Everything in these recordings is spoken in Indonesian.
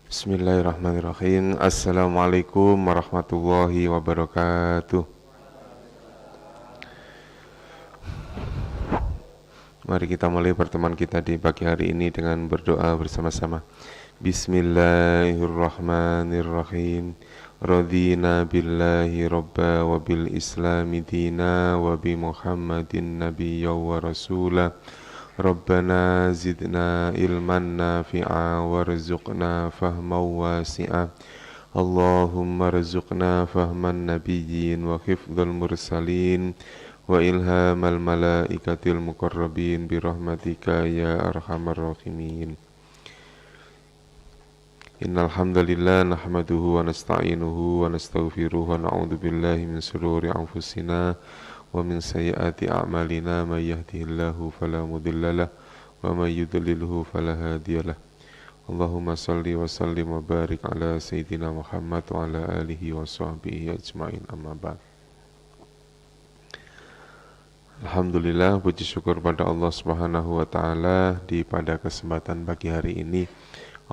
Bismillahirrahmanirrahim. Assalamualaikum warahmatullahi wabarakatuh. Mari kita mulai pertemuan kita di pagi hari ini dengan berdoa bersama-sama. Bismillahirrahmanirrahim. Radina billahi rabba wa bil islami dina wa bi muhammadin nabiyya wa rasulah. Rabbana zidna ilman nafi'a warzuqna fahman wasi'a. Allahumma rzuqna fahman nabiyyin wa hifdzal mursalin wa ilhamal malaikatil muqarrabin birahmatika ya arhamar rahimin. Innal hamdalillah nahmaduhu wa nasta'inuhu wa nastaghfiruhu wa na'udzu billahi min shururi anfusina wa min sayyiati a'malina may yahdihillahu fala mudilla lahu wa may yudlilhu fala hadiyalah. Allahumma salli wa sallim wa barik ala sayyidina Muhammad wa ala alihi wa sahbihi ajma'in, amma ba'd. Alhamdulillah, puji syukur pada Allah Subhanahu wa taala, pada kesempatan pagi hari ini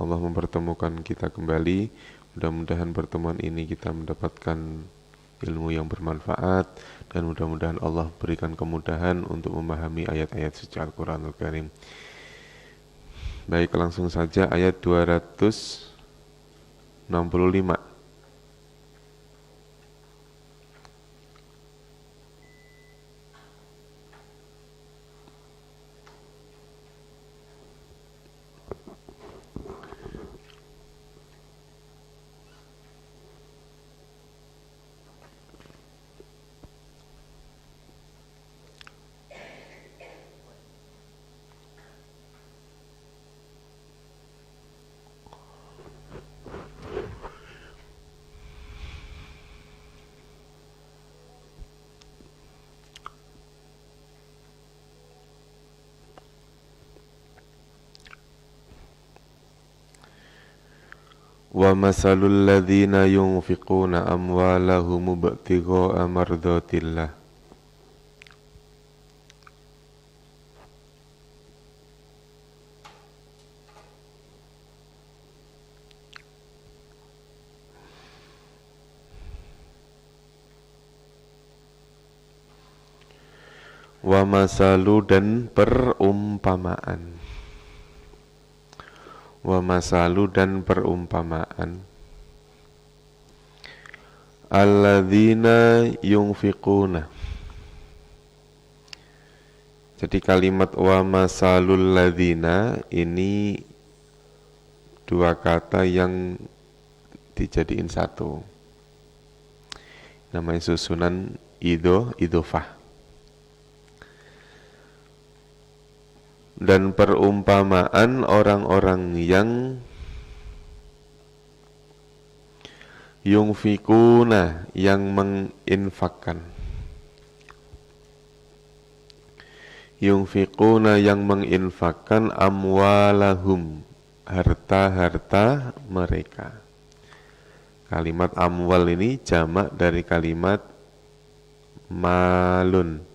Allah mempertemukan kita kembali. Mudah-mudahan pertemuan ini kita mendapatkan ilmu yang bermanfaat dan mudah-mudahan Allah berikan kemudahan untuk memahami ayat-ayat suci Al-Qur'anul Karim. Baik, langsung saja ayat 265. Wa masalul ladzina yunfiquna amwalahum ibtigha'a mardatillah. Wa masalu dan perumpamaan. Wa masalu dan perumpamaan alladzina yunfiquna. Jadi kalimat wa masalul ladzina ini dua kata yang dijadiin satu, namanya susunan idhofah. Dan perumpamaan orang-orang yang yunfikuna, yang menginfakkan. Yunfikuna, yang menginfakkan amwalahum, harta-harta mereka. Kalimat amwal ini jamak dari kalimat malun.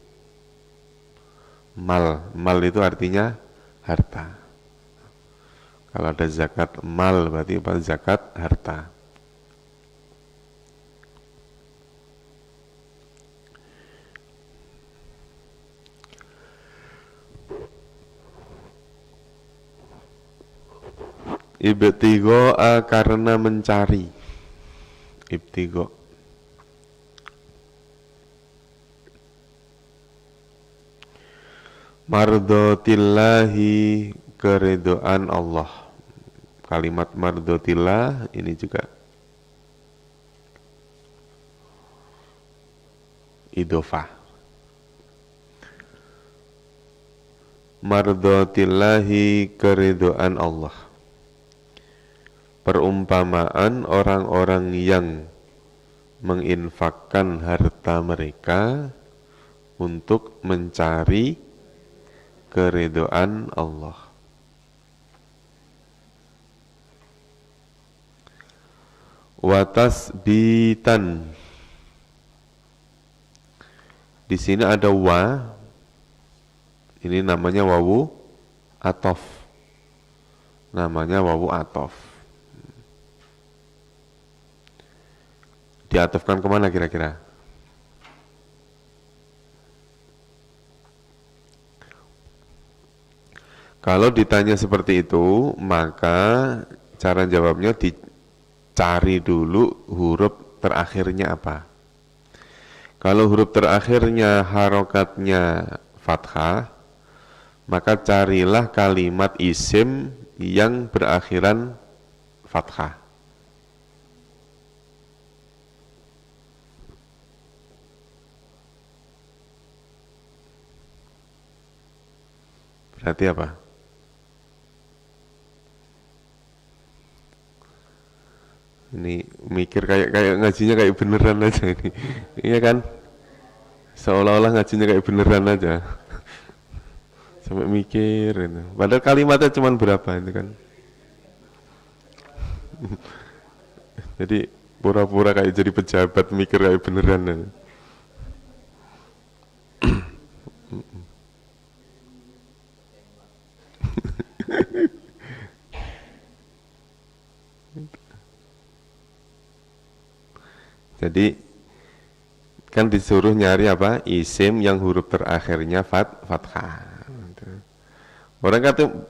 Mal itu artinya harta. Kalau ada zakat mal berarti apa? Zakat harta. Ibtigha'a, karena mencari. Ibtigha'. Mardotillahi, keridhaan Allah. Kalimat mardotillah ini juga idhofah. Mardotillahi, keridhaan Allah. Perumpamaan orang-orang yang menginfakkan harta mereka untuk mencari keridhaan Allah. Wa tasbitan. Di sini ada wa. Ini namanya wawu atof. Namanya wawu atof. Diatofkan kemana kira-kira? Kalau ditanya seperti itu, maka cara jawabnya dicari dulu huruf terakhirnya apa. Kalau huruf terakhirnya harokatnya fathah, maka carilah kalimat isim yang berakhiran fathah. Berarti apa? Ini mikir kayak ngajinya kayak beneran aja ini. Iya kan? Seolah-olah ngajinya kayak beneran aja. Sampai mikir itu. Padahal kalimatnya cuma berapa itu kan. Jadi pura-pura kayak jadi pejabat mikir kayak beneran. Jadi kan disuruh nyari apa? Isim yang huruf terakhirnya fathah.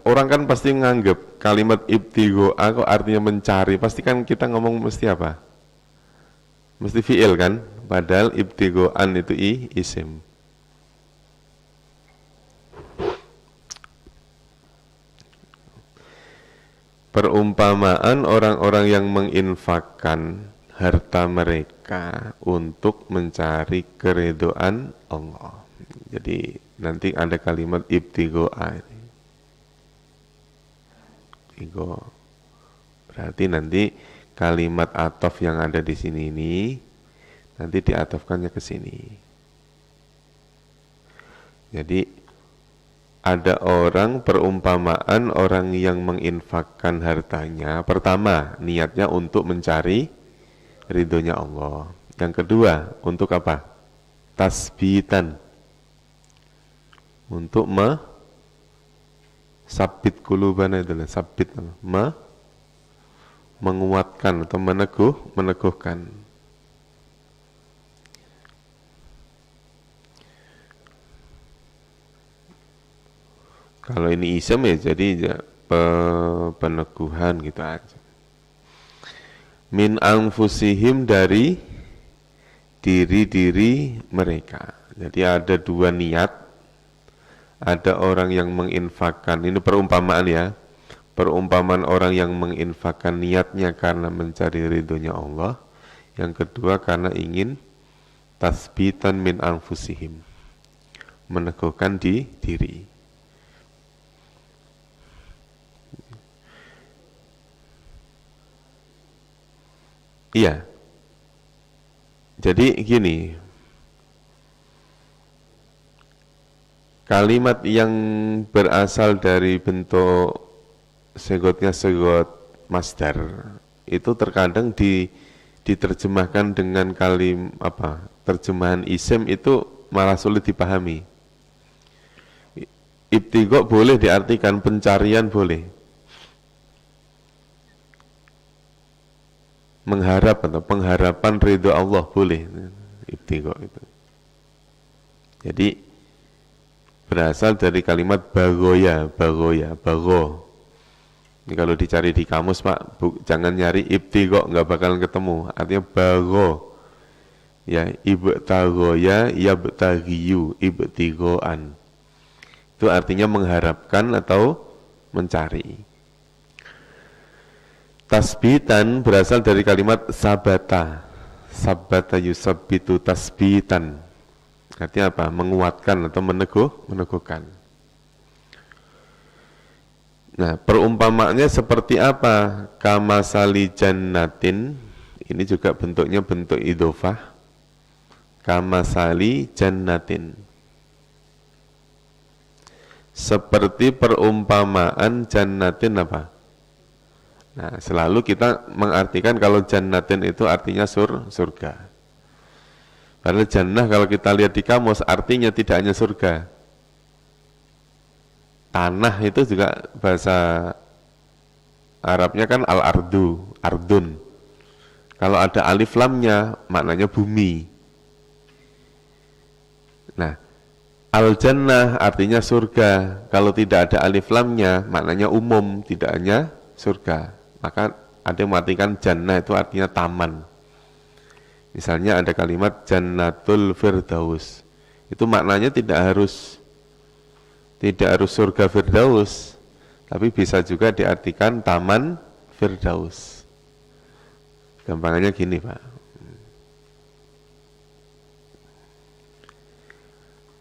Orang kan pasti menganggap kalimat ibtigoa kok artinya mencari. Pasti kan kita ngomong mesti apa? Mesti fi'il kan? Padahal ibtigoan itu isim. Perumpamaan orang-orang yang menginfakkan harta mereka untuk mencari keridhaan Allah. Jadi nanti ada kalimat ibtigoa. Ibtigo. Berarti nanti kalimat atof yang ada di sini ini nanti diatofkannya ke sini. Jadi ada orang perumpamaan orang yang menginfakkan hartanya. Pertama, niatnya untuk mencari ridhonya Allah. Yang kedua, untuk apa? Tasbitan. Untuk sabit kulubana itu, sabit, menguatkan atau meneguhkan. Kalau ini isem ya jadi peneguhan gitu aja. Min anfusihim, dari diri-diri mereka. Jadi ada dua niat. Ada orang yang menginfakkan, ini perumpamaan ya. Perumpamaan orang yang menginfakkan niatnya karena mencari ridhonya Allah. Yang kedua karena ingin tasbitan min anfusihim, meneguhkan di diri. Iya. Jadi gini, kalimat yang berasal dari bentuk segotnya segot masdar itu terkadang diterjemahkan dengan terjemahan isim itu malah sulit dipahami. Ibtigo boleh diartikan pencarian, boleh. Mengharap atau pengharapan ridho Allah boleh. Ibtigo itu. Jadi berasal dari kalimat bago. Ini kalau dicari di kamus Pak, jangan nyari ibtigo, nggak bakalan ketemu. Artinya bago. Ya, ibtagoya yabtagiyu ibtigoan. Itu artinya mengharapkan atau mencari. Tasbitan berasal dari kalimat sabata. Sabata yusabbitu tasbitan. Artinya apa? Menguatkan atau meneguhkan. Nah, perumpamaannya seperti apa? Kamasali jannatin. Ini juga bentuknya bentuk idhofah. Kamasali jannatin. Seperti perumpamaan jannatin apa? Nah, selalu kita mengartikan kalau jannatin itu artinya surga. Padahal jannah kalau kita lihat di kamus artinya tidak hanya surga. Tanah itu juga bahasa Arabnya kan al-ardu, ardun. Kalau ada alif lamnya, maknanya bumi. Nah, al-jannah artinya surga. Kalau tidak ada alif lamnya, maknanya umum, tidak hanya surga. Maka ada yang mengartikan jannah itu artinya taman. Misalnya ada kalimat Jannatul Firdaus. Itu maknanya tidak harus surga Firdaus, tapi bisa juga diartikan taman Firdaus. Gampangannya gini, Pak.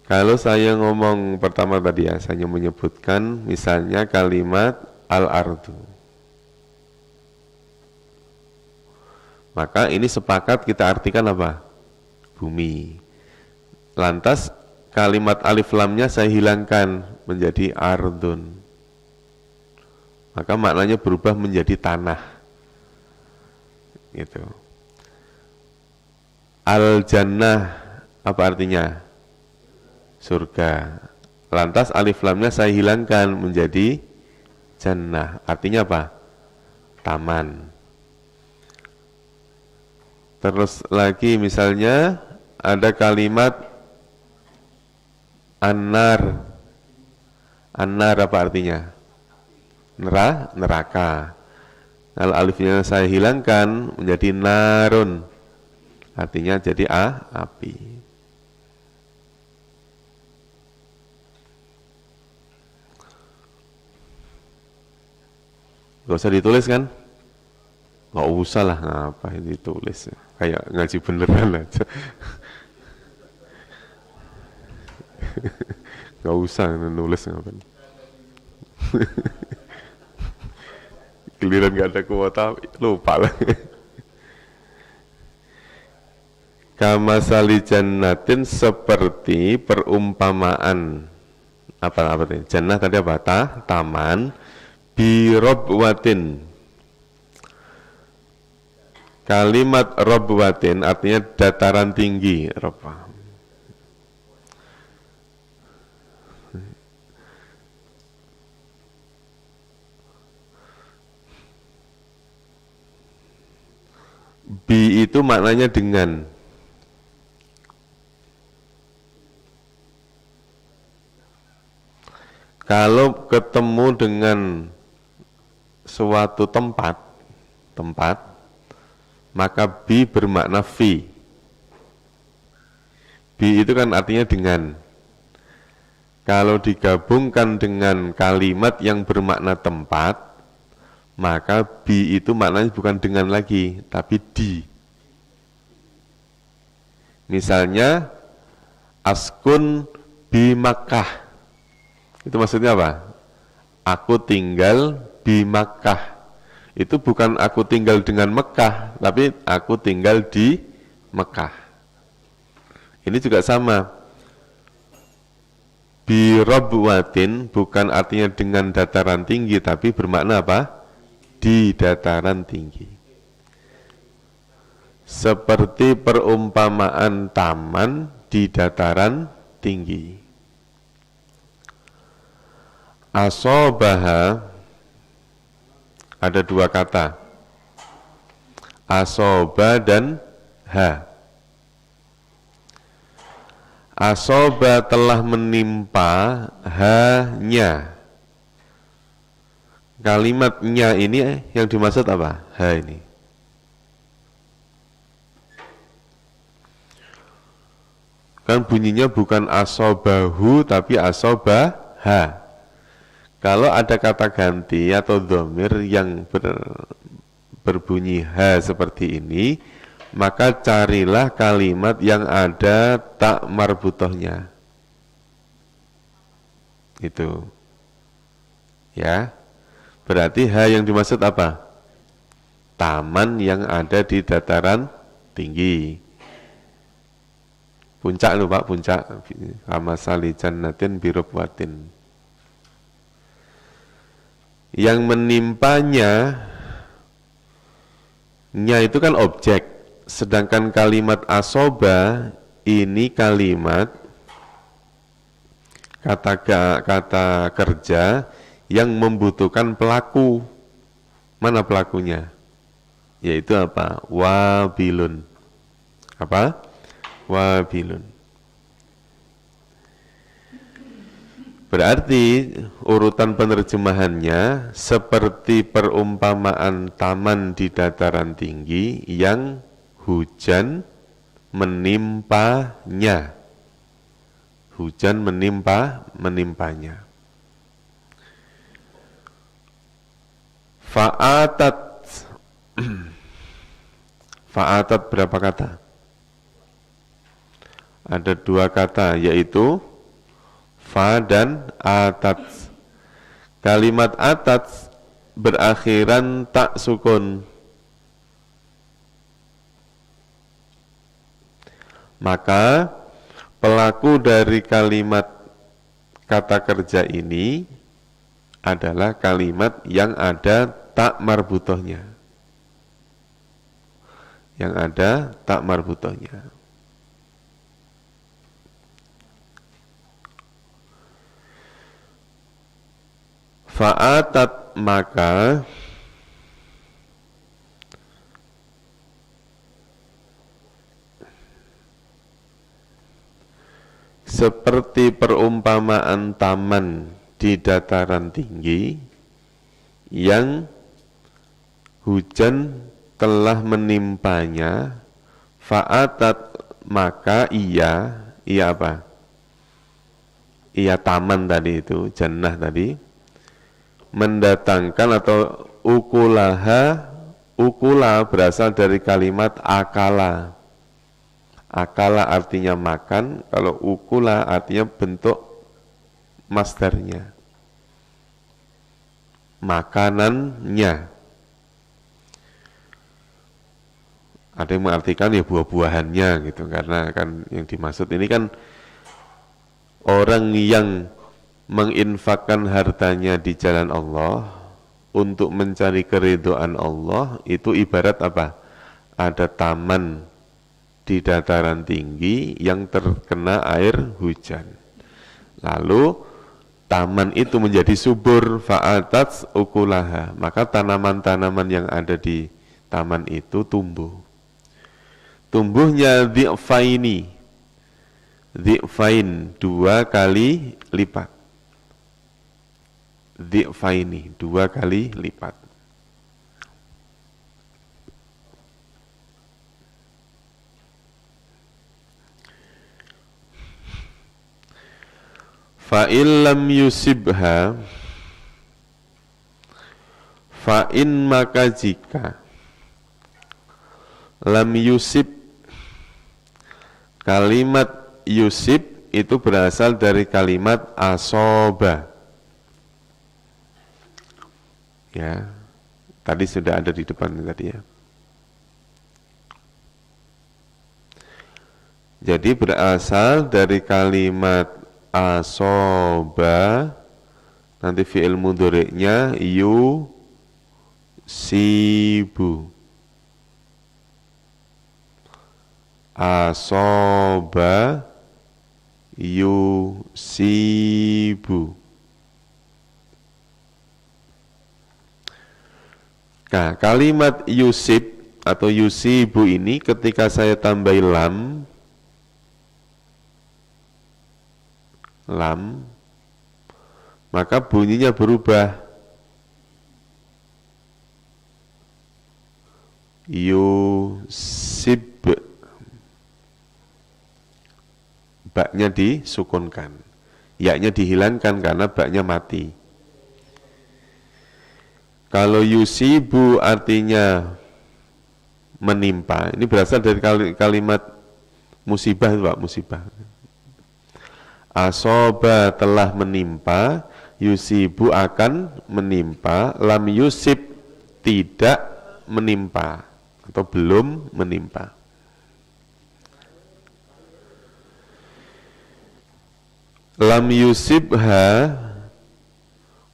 Kalau saya ngomong pertama tadi ya, saya menyebutkan misalnya kalimat al-ardu. Maka ini sepakat kita artikan apa? Bumi. Lantas kalimat alif lamnya saya hilangkan menjadi ardun. Maka maknanya berubah menjadi tanah. Gitu. Al-jannah apa artinya? Surga. Lantas alif lamnya saya hilangkan menjadi jannah. Artinya apa? Taman. Terus lagi misalnya ada kalimat an-nar. An-nar apa artinya? Neraka. Kalau alifnya saya hilangkan menjadi narun. Artinya jadi api. Gak usah ditulis kan? Gak usah lah, ngapain ditulis. Kayak ngaji beneran aja. Gak usah nulis ngapain. Giliran gak ada kuota, lupa lah. Kamasali jannatin seperti perumpamaan. Apa ini? Jannah tadi apa? Taman. Birobwatin. Kalimat robwatin artinya dataran tinggi. Bi itu maknanya dengan. Kalau ketemu dengan suatu tempat, maka bi bermakna fi. Bi itu kan artinya dengan. Kalau digabungkan dengan kalimat yang bermakna tempat, maka bi itu maknanya bukan dengan lagi, tapi di. Misalnya, askun bi Makkah. Itu maksudnya apa? Aku tinggal di Makkah. Itu bukan aku tinggal dengan Mekah, tapi aku tinggal di Mekah. Ini juga sama. Birobwatin bukan artinya dengan dataran tinggi, tapi bermakna apa? Di dataran tinggi. Seperti perumpamaan taman di dataran tinggi. Asobaha ada dua kata, asoba dan ha. Asoba telah menimpa hanya. Kalimatnya ini yang dimaksud apa? Ha ini. Kan bunyinya bukan asobahu tapi asobaha. Kalau ada kata ganti atau dhamir yang berbunyi ha seperti ini, maka carilah kalimat yang ada tak marbutohnya. Itu. Ya. Berarti ha yang dimaksud apa? Taman yang ada di dataran tinggi. Puncak lho Pak, puncak. Kamasali jannatin birobwatin. Yang menimpanya nya itu kan objek, sedangkan kalimat asoba ini kalimat kata kerja yang membutuhkan pelaku. Mana pelakunya? yaitu apa? Wabilun. Apa? Wabilun. Berarti urutan penerjemahannya seperti perumpamaan taman di dataran tinggi yang hujan menimpanya. Hujan menimpanya. Fa'atat. Fa'atat berapa kata? Ada 2 kata, yaitu fa dan atat. Kalimat atat berakhiran tak sukun. Maka pelaku dari kalimat kata kerja ini adalah kalimat yang ada tak marbutohnya. Yang ada tak marbutohnya. Fa'atat maka seperti perumpamaan taman di dataran tinggi yang hujan telah menimpanya. Fa'atat maka ia apa? Ia taman tadi itu, jannah tadi mendatangkan atau ukula berasal dari kalimat akala. Akala artinya makan, kalau ukula artinya bentuk masdarnya, makanannya. Ada yang mengartikan ya buah-buahannya gitu, karena kan yang dimaksud ini kan orang yang menginfakkan hartanya di jalan Allah untuk mencari keridhaan Allah, itu ibarat apa? Ada taman di dataran tinggi yang terkena air hujan. Lalu taman itu menjadi subur, fa'atat ukulaha, maka tanaman-tanaman yang ada di taman itu tumbuh. Tumbuhnya dhi'faini, dhi'fain 2 kali lipat. Dhi'faini 2 kali lipat. Fa'in lam yusibha, fa'in maka jika, lam yusib, kalimat yusib itu berasal dari kalimat asoba. Ya, tadi sudah ada di depan tadi ya. Jadi berasal dari kalimat asoba, nanti fi'il mudhari'nya yusibu. Asoba yusibu. Nah, kalimat yusib atau yusibu ini ketika saya tambahi lam, maka bunyinya berubah. Yusib, baknya disukunkan, yaknya dihilangkan karena baknya mati. Kalau yusibu artinya menimpa, ini berasal dari kalimat musibah itu Pak, musibah. Asoba telah menimpa, yusibu akan menimpa, lam yusib tidak menimpa atau belum menimpa. Lam yusibha,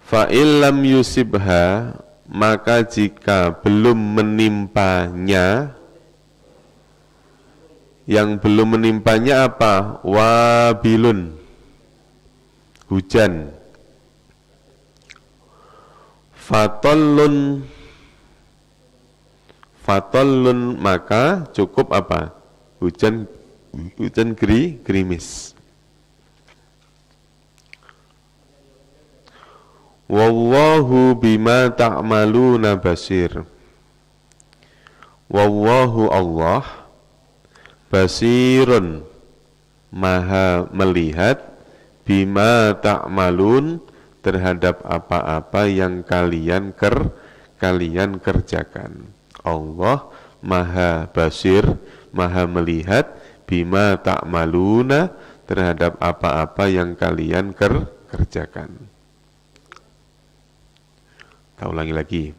fa'il lam yusibha, maka jika belum menimpanya, yang belum menimpanya apa? Wabilun, hujan. Fatallun maka cukup apa? Hujan gerimis. Wallahu bima ta'maluna basir. Wallahu Allah basirun maha melihat bima ta'malun terhadap apa-apa yang kalian kerjakan. Allah maha basir, maha melihat bima ta'maluna terhadap apa-apa yang kalian kerjakan. Kita ulangi lagi.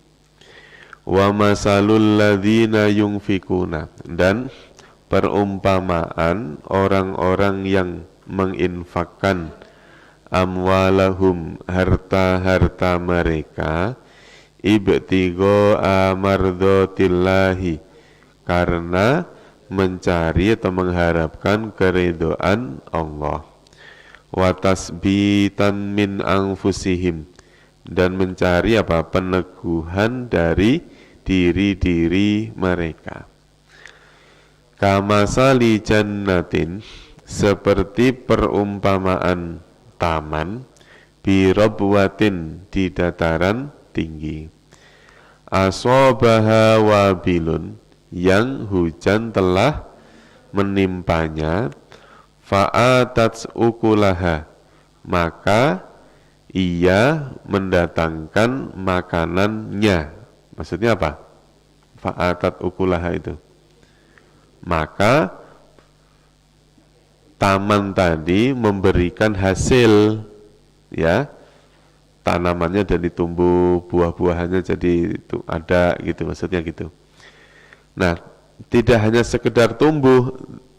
Wa masalul ladzina yunfikuna, dan perumpamaan orang-orang yang menginfakkan amwalahum harta-harta mereka ibtigho amardhotillahi karena mencari atau mengharapkan keridhaan Allah, wa tasbitan min anfusihim, dan mencari apa? Peneguhan dari diri-diri mereka. Kamasali jannatin, seperti perumpamaan taman, birobwatin, di dataran tinggi, asobaha wabilun, yang hujan telah menimpanya, fa'atat ukulaha, maka ia mendatangkan makanannya. Maksudnya apa? Fa'atat ukulaha itu, maka taman tadi memberikan hasil, ya, tanamannya jadi tumbuh, buah-buahannya jadi itu ada gitu, maksudnya gitu. Nah, tidak hanya sekedar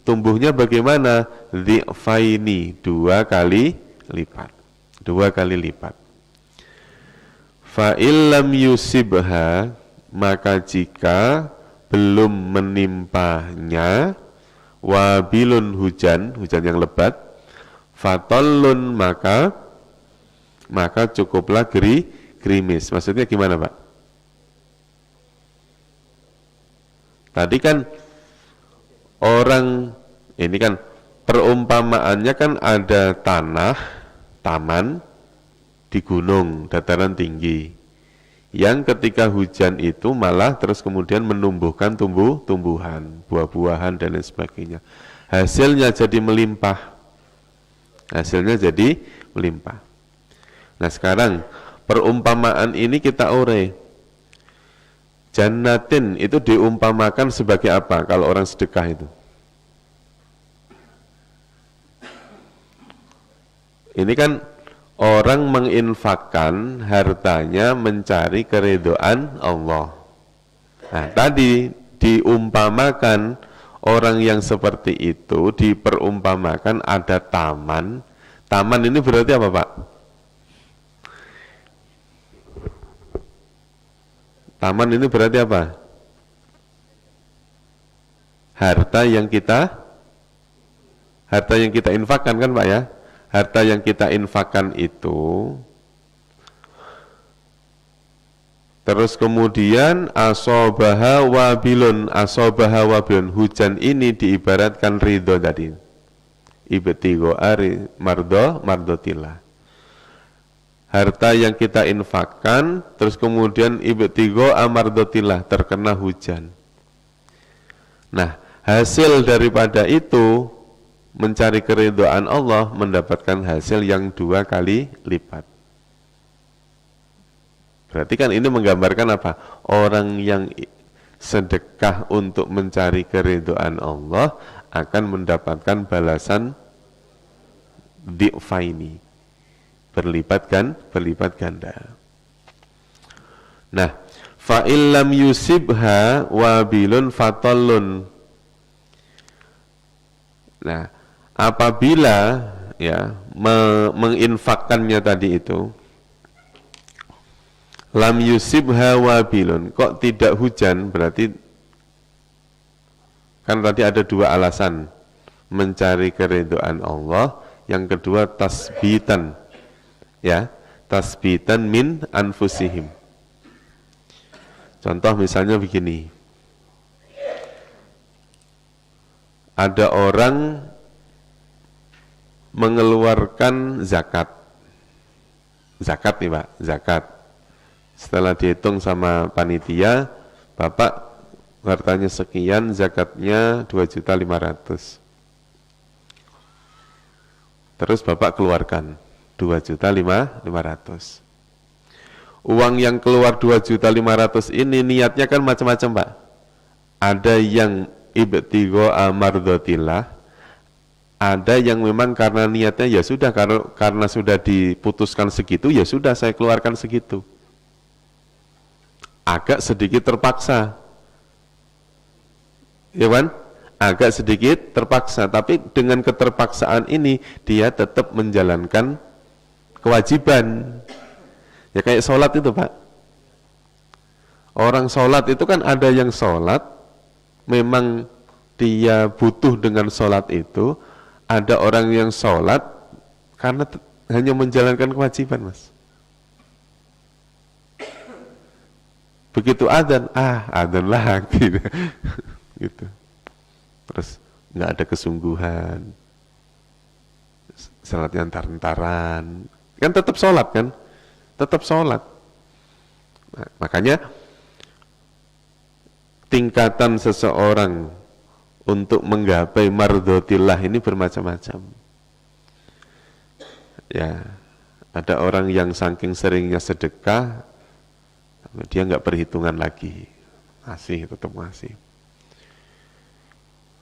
tumbuhnya bagaimana? Dhi'faini, 2 kali lipat. Fa illam yusibha, maka jika belum menimpanya wabilun, hujan yang lebat, fatallun, maka cukuplah gerimis. Maksudnya gimana, Pak? Tadi kan orang ini kan perumpamaannya kan ada taman di gunung, dataran tinggi, yang ketika hujan itu malah terus kemudian menumbuhkan tumbuhan, buah-buahan dan lain sebagainya. Hasilnya jadi melimpah. Nah, sekarang perumpamaan ini kita urei. Jannatin itu diumpamakan sebagai apa kalau orang sedekah itu? Ini kan orang menginfakkan hartanya mencari keridhaan Allah. Nah, tadi diumpamakan orang yang seperti itu, diperumpamakan ada taman. Taman ini berarti apa, Pak? Taman ini berarti apa? Harta yang kita infakkan kan, Pak, ya? Harta yang kita infakkan itu, terus kemudian asobaha wabilun, hujan ini diibaratkan ridho tadi, ibtigho ari mardotillah. Harta yang kita infakkan, terus kemudian ibtigho amardotillah, terkena hujan. Nah, hasil daripada itu mencari keridhaan Allah, mendapatkan hasil yang 2 kali lipat. Berarti kan ini menggambarkan apa? Orang yang sedekah untuk mencari keridhaan Allah akan mendapatkan balasan dhi'faini, berlipat ganda. Nah, fa illam yusibha wabilun fatallun. Nah, apabila ya menginfakkannya tadi itu, lam yusibha wabilun, kok tidak hujan, berarti kan tadi ada 2 alasan, mencari keridhaan Allah, yang kedua tasbitan, ya, tasbitan min anfusihim. Contoh misalnya begini, ada orang mengeluarkan zakat. Zakat nih Pak, zakat. Setelah dihitung sama panitia, Bapak hartanya sekian, zakatnya 2.500.000. Terus Bapak keluarkan 2.500.000. Uang yang keluar 2.500.000 ini niatnya kan macam-macam Pak. Ada yang ibtigha mardhatillah, ada yang memang karena niatnya ya sudah, karena sudah diputuskan segitu, ya sudah saya keluarkan segitu. Agak sedikit terpaksa, ya kan? Agak sedikit terpaksa, tapi dengan keterpaksaan ini dia tetap menjalankan kewajiban. Ya kayak sholat itu Pak. Orang sholat itu kan ada yang sholat, memang dia butuh dengan sholat itu. Ada orang yang sholat karena hanya menjalankan kewajiban Mas. Begitu adzan, adzan lagi gitu. Terus nggak ada kesungguhan, salatnya antar-antaran, kan tetap sholat kan, tetap sholat. Nah, makanya tingkatan seseorang untuk menggapai mardhatillah ini bermacam-macam. Ya, ada orang yang saking seringnya sedekah, dia nggak perhitungan lagi, ngasih, tetap ngasih.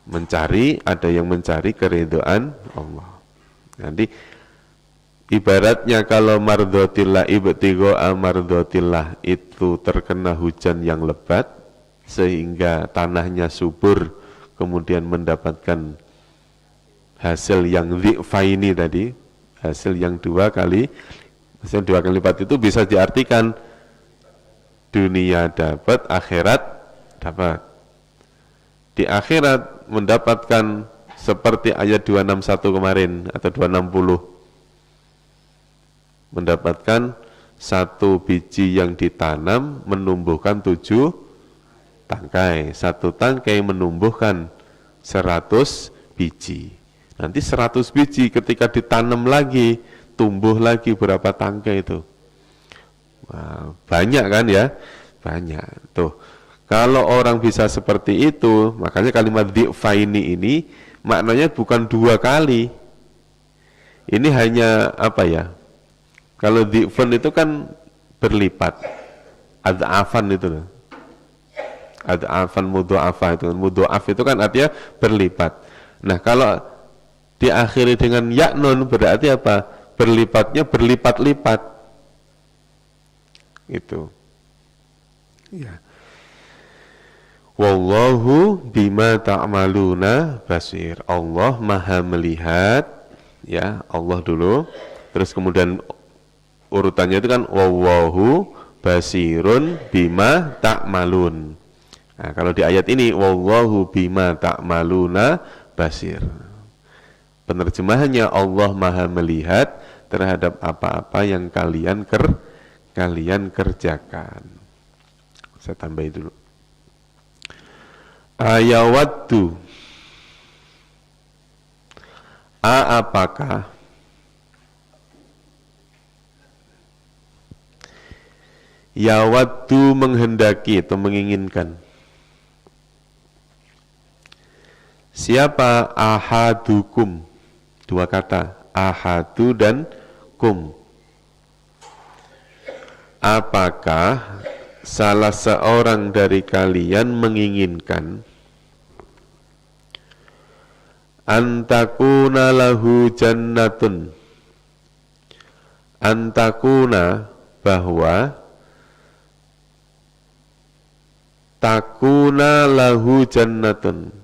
Mencari, ada yang mencari keridhaan Allah. Jadi ibaratnya kalau mardhatillah, ibtigha mardhatillah itu terkena hujan yang lebat sehingga tanahnya subur, kemudian mendapatkan hasil yang dhi'faini tadi, hasil yang dua kali lipat. Itu bisa diartikan dunia dapat, akhirat dapat. Di akhirat mendapatkan seperti ayat 261 kemarin atau 260, mendapatkan satu biji yang ditanam menumbuhkan 7 tangkai, satu tangkai menumbuhkan 100 biji. Nanti 100 biji ketika ditanam lagi, tumbuh lagi berapa tangkai itu? Wah, banyak kan ya? Banyak. Tuh, kalau orang bisa seperti itu, makanya kalimat dhi'faini ini maknanya bukan 2 kali. Ini hanya apa ya? Kalau dhi'fun itu kan berlipat. Ad'afan itu loh. Ad'afan mudha'afah itu. Mudha'af itu kan artinya berlipat. Nah, kalau diakhiri dengan ya'nun berarti apa? Berlipatnya berlipat-lipat. Itu. Ya. Wallahu bima ta'maluna basir. Allah Maha melihat, ya, Allah dulu. Terus kemudian urutannya itu kan wallahu basirun bima ta'malun. Nah, kalau di ayat ini wallahu bima ta'maluna basir. Penerjemahannya Allah Maha melihat terhadap apa-apa yang kalian kerjakan. Saya tambahin dulu. Ayawaddu, apakah yawaddu menghendaki atau menginginkan. Siapa ahadukum? 2 kata, ahadu dan kum. Apakah salah seorang dari kalian menginginkan antakuna lahu jannatun, antakuna bahwa takuna lahu jannatun,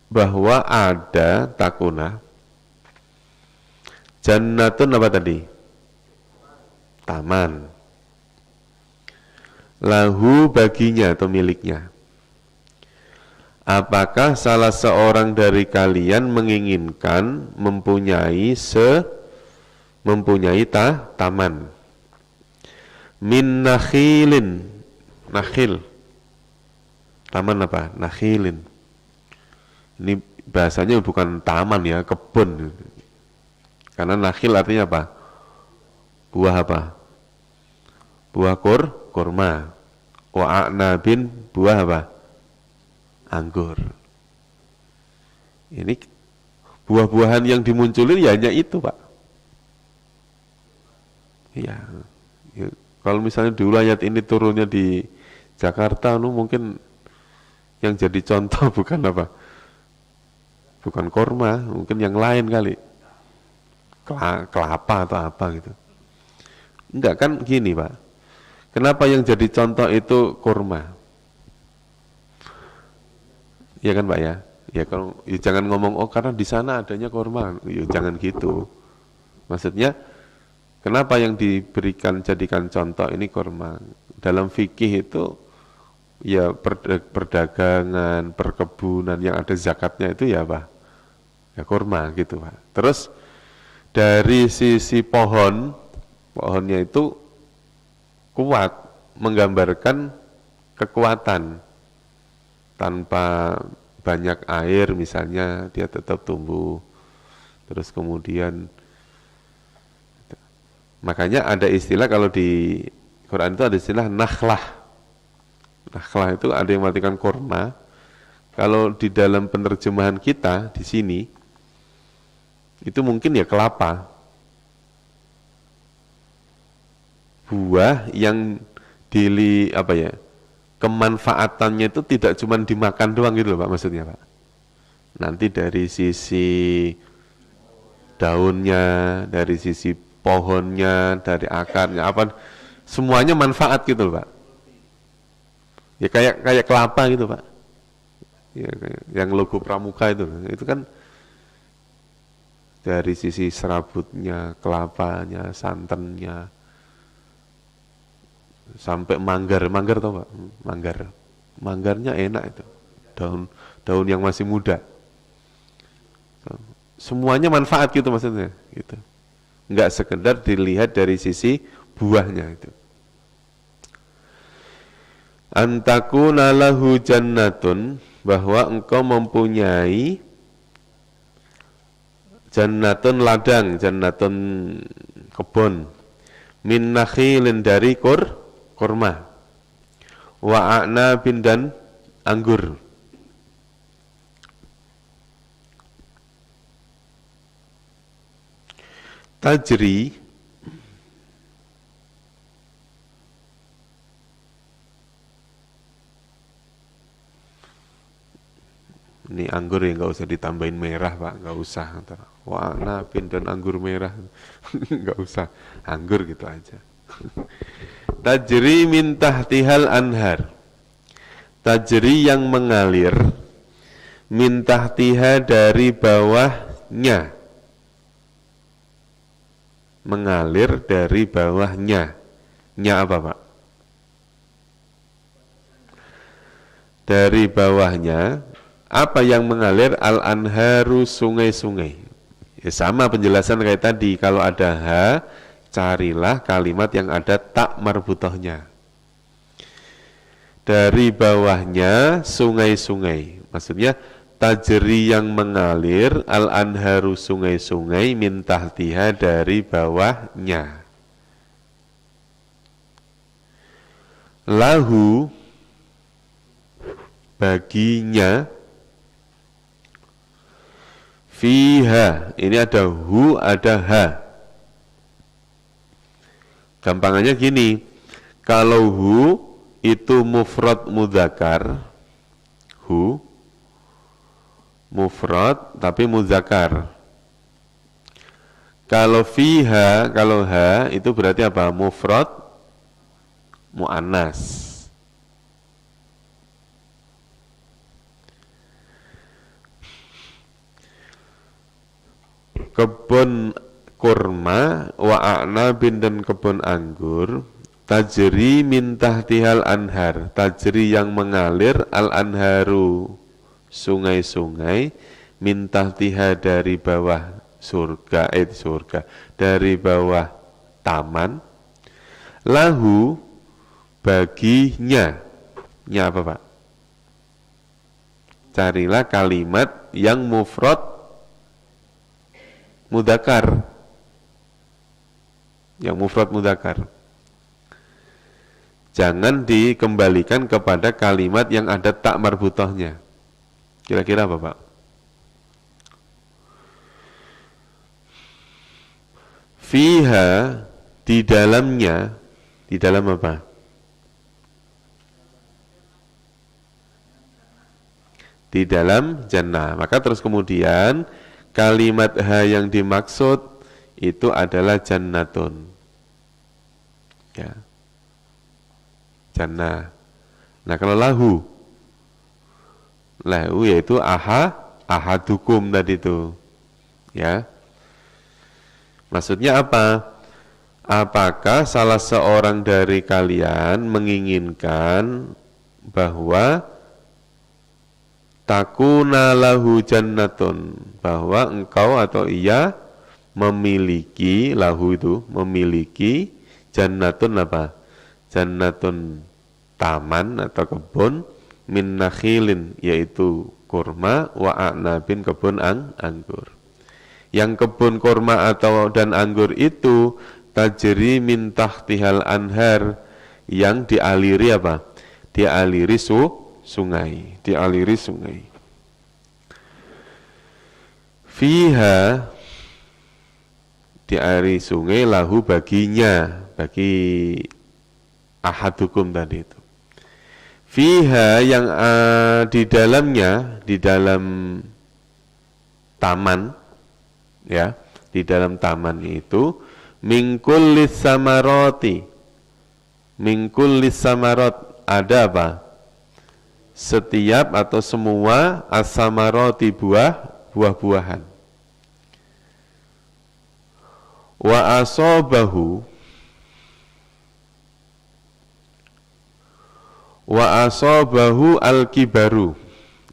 bahwa ada takuna. Jannatun apa tadi? Taman. Lahu baginya atau miliknya. Apakah salah seorang dari kalian menginginkan mempunyai taman? Min nakhilin. Nakhil. Taman apa? Nakhilin. Ini bahasanya bukan taman ya, kebun. Karena nakhil artinya apa? Buah apa? Buah kurma. Wa a'nabin, buah apa? Anggur. Ini buah-buahan yang dimunculin ya hanya itu, Pak. Iya. Ya, kalau misalnya di wilayah ini turunnya di Jakarta, mungkin yang jadi contoh bukan apa? Bukan korma, mungkin yang lain kali. Kelapa atau apa gitu. Enggak kan gini, Pak. Kenapa yang jadi contoh itu korma? Ya kan, Pak ya? Ya kalau ya jangan ngomong oh karena di sana adanya korma, ya jangan gitu. Maksudnya kenapa yang jadikan contoh ini korma? Dalam fikih itu ya perdagangan, perkebunan yang ada zakatnya itu ya apa? Ya korma gitu, Pak. Terus dari sisi pohonnya itu kuat, menggambarkan kekuatan. Tanpa banyak air misalnya dia tetap tumbuh. Terus kemudian makanya ada istilah kalau di Quran itu ada istilah nakhlah. Nakhlah itu ada yang mengartikan korma. Kalau di dalam penerjemahan kita di sini itu mungkin ya kelapa. Buah yang kemanfaatannya itu tidak cuma dimakan doang gitu loh Pak, maksudnya Pak. Nanti dari sisi daunnya, dari sisi pohonnya, dari akarnya, semuanya manfaat gitu loh Pak. Ya kayak kelapa gitu Pak. Ya, yang logo Pramuka itu kan dari sisi serabutnya, kelapanya, santannya, sampai manggar tau Pak, manggarnya enak itu, daun yang masih muda, semuanya manfaat gitu maksudnya, gitu. Nggak sekedar dilihat dari sisi buahnya itu. Antakuna lahu jannatun, bahwa engkau mempunyai jannatun ladang, jannatun kebun, min nakhilin dari kurma, wa a'nabin dan anggur. Tajri, ini anggur ya nggak usah ditambahin merah Pak, nggak usah. Wa a'nabin dan anggur merah, nggak usah, anggur gitu aja. Tajri min tahtihal anhar, tajri yang mengalir, min tahtiha dari bawahnya, mengalir dari bawahnya. Nya apa Pak? Dari bawahnya, apa yang mengalir? Al-anharu, sungai-sungai. Ya sama penjelasan kayak tadi, kalau ada ha, carilah kalimat yang ada tak marbutohnya. Dari bawahnya sungai-sungai. Maksudnya tajri yang mengalir, al-anharu sungai-sungai, min tahtiha dari bawahnya. Lahu baginya, fiha, ini ada hu, ada ha. Gampangannya gini, kalau hu itu mufrad mudzakkar, hu mufrad tapi mudzakkar. Kalau fiha, kalau ha itu berarti apa? Mufrad muannas. Kebun kurma wa a'nabin dan kebun anggur, tajri min tahtihal anhar, tajri yang mengalir, al anharu sungai-sungai, min tahtiha dari bawah surga, dari bawah taman, lahu baginya, nya apa Pak? carilah kalimat yang mufrad mudzakkar. Yang mufrad mudzakkar. Jangan dikembalikan kepada kalimat yang ada tak marbutahnya. Kira-kira apa, Pak? Fiha, di dalamnya, di dalam apa? Di dalam jannah. Maka terus kemudian kalimat ha yang dimaksud itu adalah jannatun. Ya. Jannah. Nah, kalau lahu yaitu ahadukum tadi itu. Ya. Maksudnya apa? Apakah salah seorang dari kalian menginginkan bahwa takuna lahu jannatun, bahwa engkau atau ia memiliki, lahu itu memiliki jannatun apa? Jannatun taman atau kebun min nakhilin, yaitu kurma, wa a'nabin, kebun anggur. Yang kebun kurma atau dan anggur itu tajri min tahtihal anhar, yang dialiri apa? Dialiri sungai, dialiri sungai. Fiha, dialiri sungai, lahu baginya, bagi ahadukum tadi itu. Fiha, yang di dalamnya, di dalam taman, ya, di dalam taman itu mingkullis samaroti, mingkullis samarot, ada apa? Setiap atau semua as-samaroti, buah-buahan. Wa asobahu, wa asobahu al-kibaru.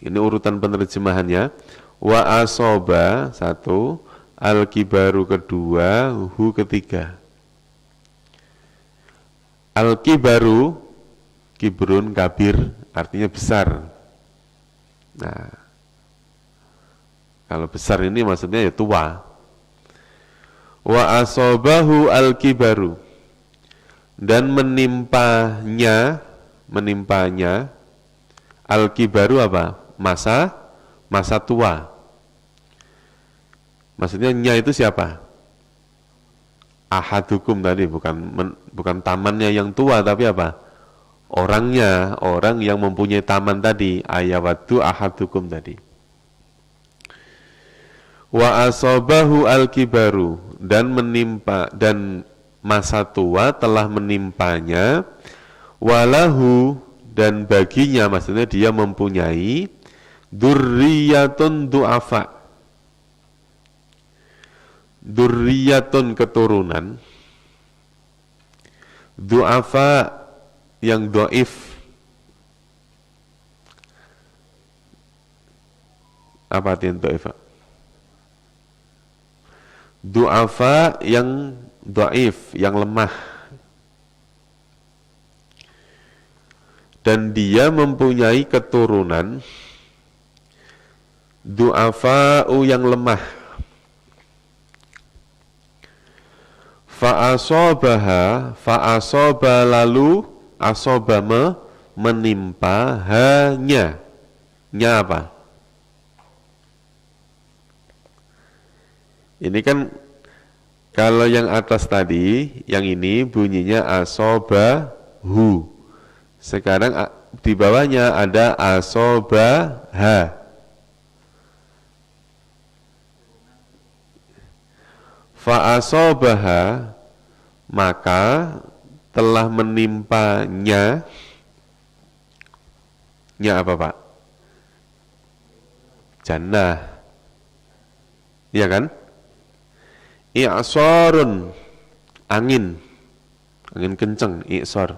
Ini urutan penerjemahannya. Wa asoba satu, al-kibaru kedua, hu ketiga. Al-kibaru, kibrun, kabir, artinya besar. Nah, kalau besar ini maksudnya ya tua. Wa asobahu al-kibaru, dan menimpanya al-kibaru apa? Masa tua. Maksudnya nya itu siapa? Ahadukum tadi, bukan tamannya yang tua, tapi apa? Orangnya, orang yang mempunyai taman tadi, ayawadu ahadukum tadi. Wa asobahu al-kibaru, dan masa tua telah menimpanya, walahu, dan baginya, maksudnya dia mempunyai durriyatun du'afa, durriyatun keturunan, du'afa yang do'if. Apa artinya do'if? Du'afa yang do'if, yang lemah. Dan dia mempunyai keturunan du'afa'u yang lemah. Fa'asoba lalu asoba menimpa hanya. Nya apa? Ini kan kalau yang atas tadi, yang ini bunyinya asobahu. Sekarang di bawahnya ada asobaha. Fa'asobaha, maka telah menimpanya. Nya apa, Pak? Jannah. Iya kan? I'sorun, angin kenceng, i'sor.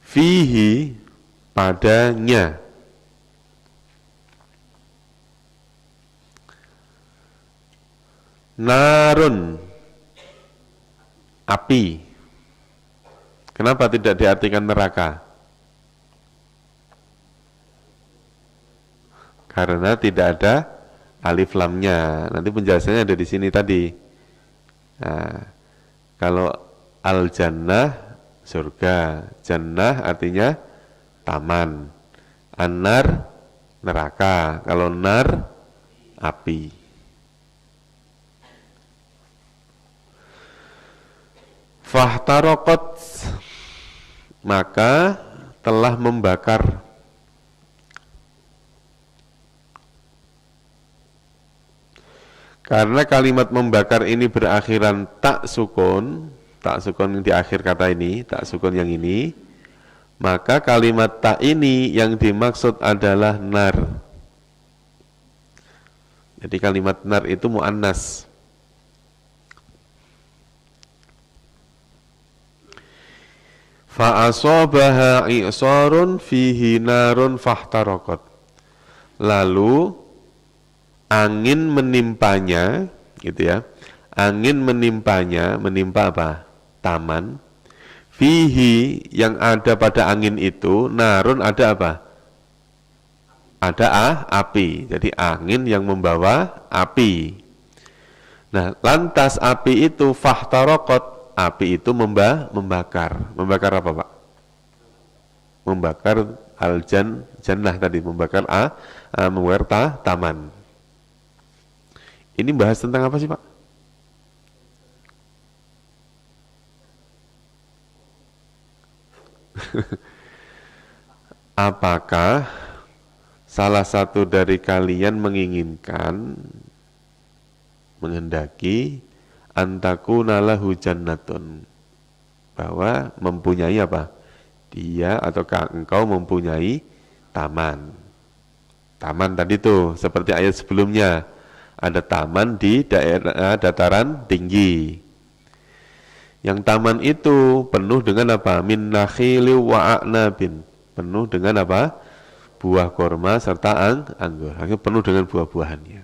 Fihi, padanya. Narun, api. Kenapa tidak diartikan neraka? Karena tidak ada alif lamnya. Nanti penjelasannya ada di sini tadi. Nah, kalau al-jannah surga, jannah artinya taman, an-nar neraka, kalau nar api. Fahtaraqat, maka telah membakar. Karena kalimat membakar ini berakhiran tak sukun di akhir kata ini, tak sukun yang ini, maka kalimat tak ini yang dimaksud adalah nar. Jadi kalimat nar itu muannas. Fa asabaha i'sarun fihi narun fahtaraqat. Lalu angin menimpanya, gitu ya. Angin menimpanya, menimpa apa? Taman. Fihi, yang ada pada angin itu, narun ada apa? Ada api. Jadi angin yang membawa api. Nah, lantas api itu fahtaraqat, api itu membakar. Membakar apa, Pak? Membakar jannah tadi, membakar taman. Ini bahas tentang apa sih, Pak? Apakah salah satu dari kalian menginginkan, menghendaki antakuna lahu jannatun, bahwa mempunyai apa? Dia ataukah engkau mempunyai taman. Taman tadi tuh seperti ayat sebelumnya, ada taman di daerah dataran tinggi. Yang taman itu penuh dengan apa? Min nakhili wa a'nabin. Penuh dengan apa? Buah korma serta anggur. Akhirnya penuh dengan buah-buahannya.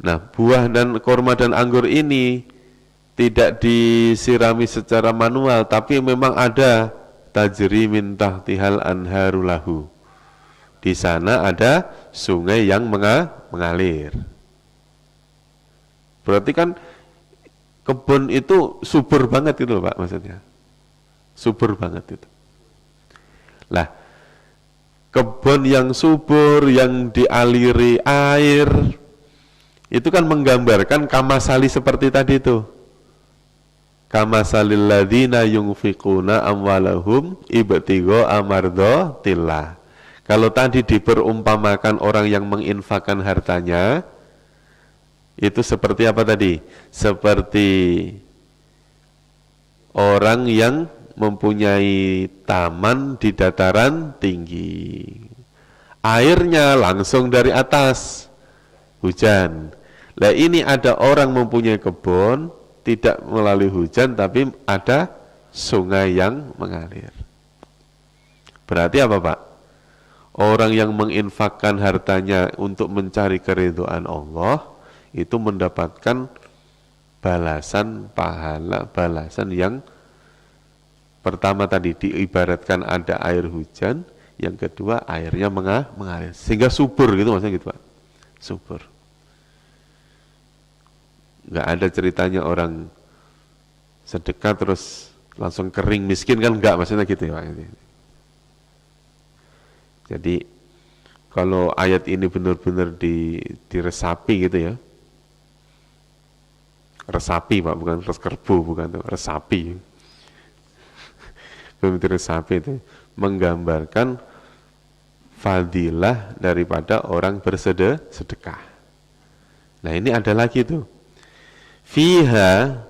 Nah, buah dan korma dan anggur ini tidak disirami secara manual, tapi memang ada tajri min tahtihal anharu lahu. Di sana ada sungai yang mengalir. Berarti kan kebun itu subur banget itu, Pak, maksudnya. Subur banget itu. Lah, kebun yang subur, yang dialiri air, itu kan menggambarkan kamasali seperti tadi itu. Kamasalil ladzina yunfiquna amwalahum ibtigha amardhatillah. Kalau tadi diperumpamakan orang yang menginfakkan hartanya, itu seperti apa tadi? Seperti orang yang mempunyai taman di dataran tinggi. Airnya langsung dari atas, hujan. Lah ini ada orang mempunyai kebun, tidak melalui hujan, tapi ada sungai yang mengalir. Berarti apa, Pak? Orang yang menginfakkan hartanya untuk mencari keridhaan Allah, itu mendapatkan balasan pahala, balasan yang pertama tadi diibaratkan ada air hujan, yang kedua airnya mengalir, sehingga subur gitu, maksudnya gitu, Pak. Subur. Nggak ada ceritanya orang sedekah terus langsung kering miskin, kan enggak, maksudnya gitu ya, Pak. Jadi kalau ayat ini benar-benar diresapi gitu ya, resapi, Pak, bukan reskerbu, bukan tuh, resapi. Benar-benar resapi itu menggambarkan fadilah daripada orang bersedekah. Nah, ini ada lagi tuh. Fiha,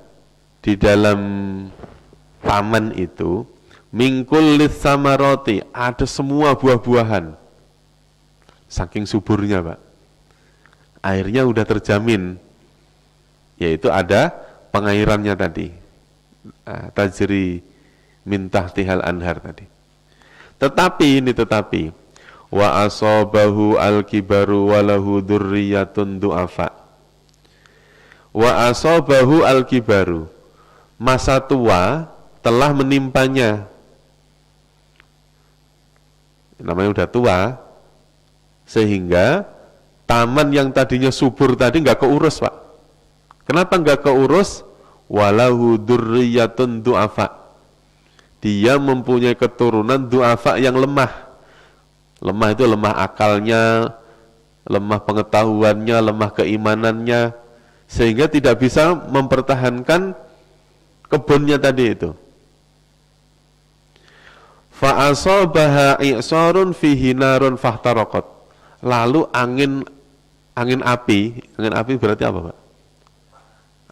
di dalam taman itu, mingkulis samaroti, ada semua buah-buahan. Saking suburnya, Pak. Airnya udah terjamin, yaitu ada pengairannya tadi. Tajri min tahtihal anhar tadi. Tetapi wa asabahu al-kibaru walahu dzurriyyatun du'afa. Wa asabahu al-kibaru, masa tua telah menimpanya. Namanya udah tua, Sehingga taman yang tadinya subur tadi nggak keurus, Pak. Kenapa nggak keurus? Walahu dzurriyyatun du'afa. Dia mempunyai keturunan du'afa yang lemah. Lemah itu lemah akalnya, lemah pengetahuannya, lemah keimanannya, sehingga tidak bisa mempertahankan kebunnya tadi itu. Fa'asabaha i'sarun fihi narun fahtaraqat. Lalu angin api berarti apa, Pak?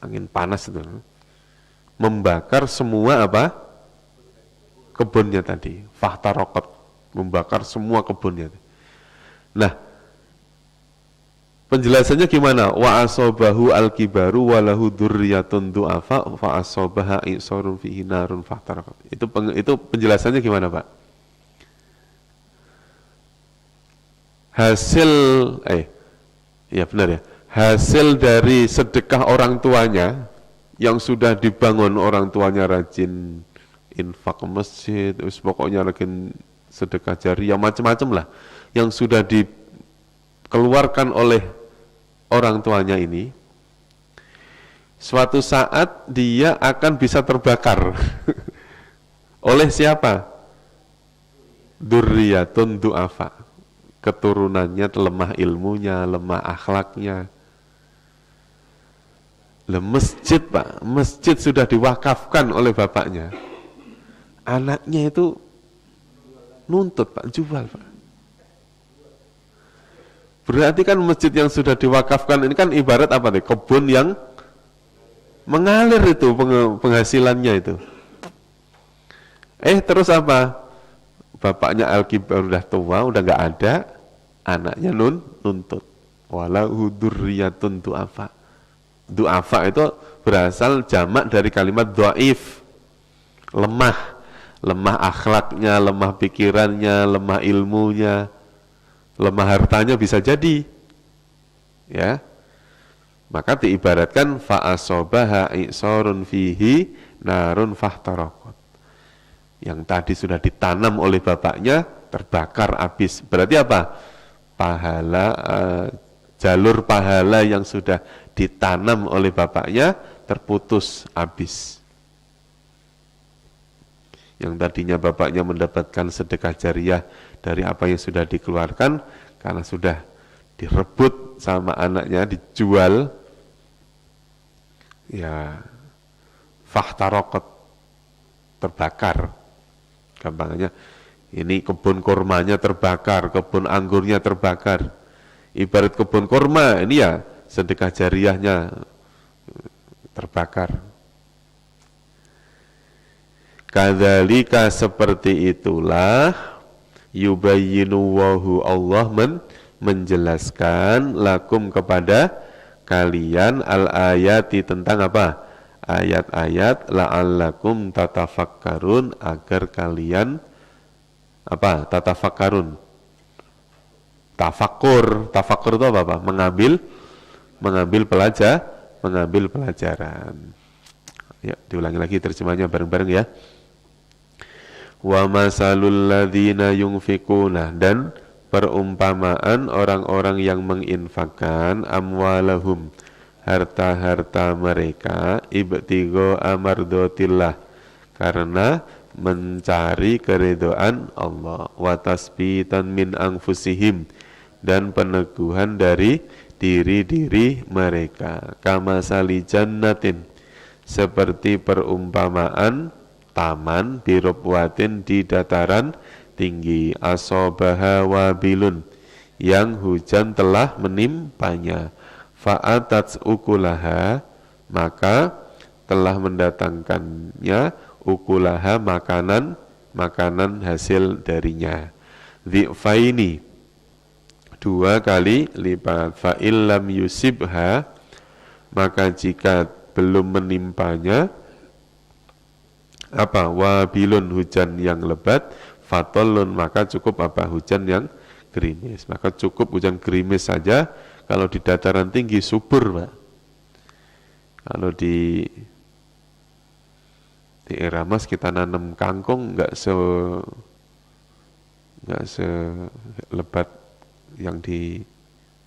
Angin panas itu. Membakar semua apa? Kebunnya tadi. Fahtaraqat, membakar semua kebunnya. Nah, penjelasannya gimana? Wa asabahu al-kibaru wa lahu dzurriyyatun du'afa fa asabaha i'sarun fihi narun fahtaraqat. Itu penjelasannya gimana, Pak? Ya benar ya. Hasil dari sedekah orang tuanya yang sudah dibangun, orang tuanya rajin infak masjid, pokoknya rajin sedekah jariyah macam-macam lah yang sudah dikeluarkan oleh orang tuanya ini, suatu saat dia akan bisa terbakar oleh siapa? Dzurriyyatun du'afa. Keturunannya lemah ilmunya, lemah akhlaknya. Masjid, Pak, masjid sudah diwakafkan oleh bapaknya. Anaknya itu nuntut, Pak, jual, Pak. Berarti kan masjid yang sudah diwakafkan ini kan ibarat apa nih? Kebun yang mengalir itu penghasilannya itu. Terus apa? Bapaknya Al-Kibar udah tua, udah nggak ada, anaknya nuntut. Walahu dzurriyyatun du'afa. Du'afa itu berasal jamak dari kalimat dhaif. Lemah akhlaknya, lemah pikirannya, lemah ilmunya, lemah hartanya bisa jadi. Ya. Maka diibaratkan fa'asobaha i'sarun fihi narun fahtaraqat. Yang tadi sudah ditanam oleh bapaknya terbakar habis. Berarti apa? Jalur pahala yang sudah ditanam oleh bapaknya terputus habis. Yang tadinya bapaknya mendapatkan sedekah jariyah dari apa yang sudah dikeluarkan, karena sudah direbut sama anaknya, dijual, ya fahtaraqat, terbakar. Gampangnya ini kebun kurmanya terbakar, kebun anggurnya terbakar. Ibarat kebun kurma ini ya sedekah jariyahnya terbakar. Kadzalika seperti itulah yubayyinu wahu Allah menjelaskan lakum kepada kalian al-ayati tentang apa? Ayat-ayat la'allakum tatafakkarun, agar kalian apa? Tatafakkarun. Tafakkur itu apa? Mengambil pelajaran. Ya, diulangi lagi terjemahnya bareng-bareng ya. Wa masalul ladzina yunfikuna, dan perumpamaan orang-orang yang menginfakkan amwalahum, harta-harta mereka, ibtigho amardotillah, karena mencari keridhaan Allah, wa tasbitan min anfusihim, dan peneguhan dari diri-diri mereka, kama sali jannatin, seperti perumpamaan taman birobwatin di dataran tinggi, asobaha wabilun, yang hujan telah menimpanya, fa'atat ukulaha, maka telah mendatangkannya, ukulaha, makanan hasil darinya, dhi'faini, 2 kali lipat, fa'illam yusibha, maka jika belum menimpanya apa? Wabilun, hujan yang lebat, fatolun, maka cukup apa? Hujan yang gerimis. Maka cukup hujan gerimis saja. Kalau di dataran tinggi subur, Pak. Kalau di era Mas kita nanam kangkung nggak selebat yang di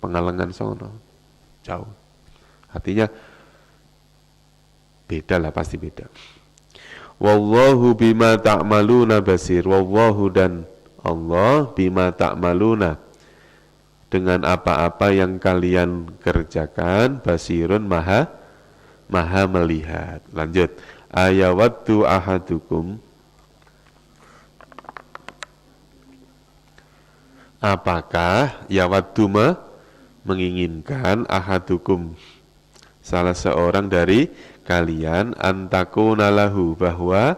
Pengalengan sono. Jauh. Artinya beda lah, pasti beda. Wallahu bima ta'maluna basir. Wallahu dan Allah bima ta'maluna, dengan apa-apa yang kalian kerjakan, basirun maha melihat. Lanjut. Ayawaddu ahadukum, apakah yawaddu menginginkan ahadukum, salah seorang dari kalian, antakuna lahu, bahwa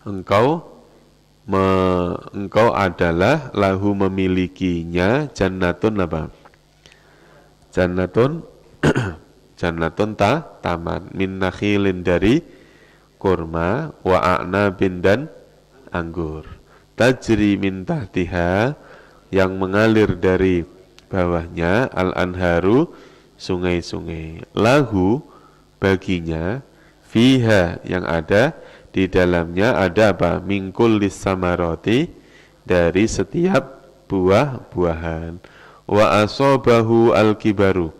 engkau adalah lahu, memilikinya, jannatun apa? Jannatun jannatun taman, min nakhilin, dari kurma, wa a'nabin, dan anggur, tajri min tahtiha, yang mengalir dari bawahnya, al-anharu, sungai-sungai, lahu, baginya, fiha, yang ada di dalamnya, ada apa? Mingkul lisamaroti, dari setiap buah-buahan, wa asobahu al-kibaru,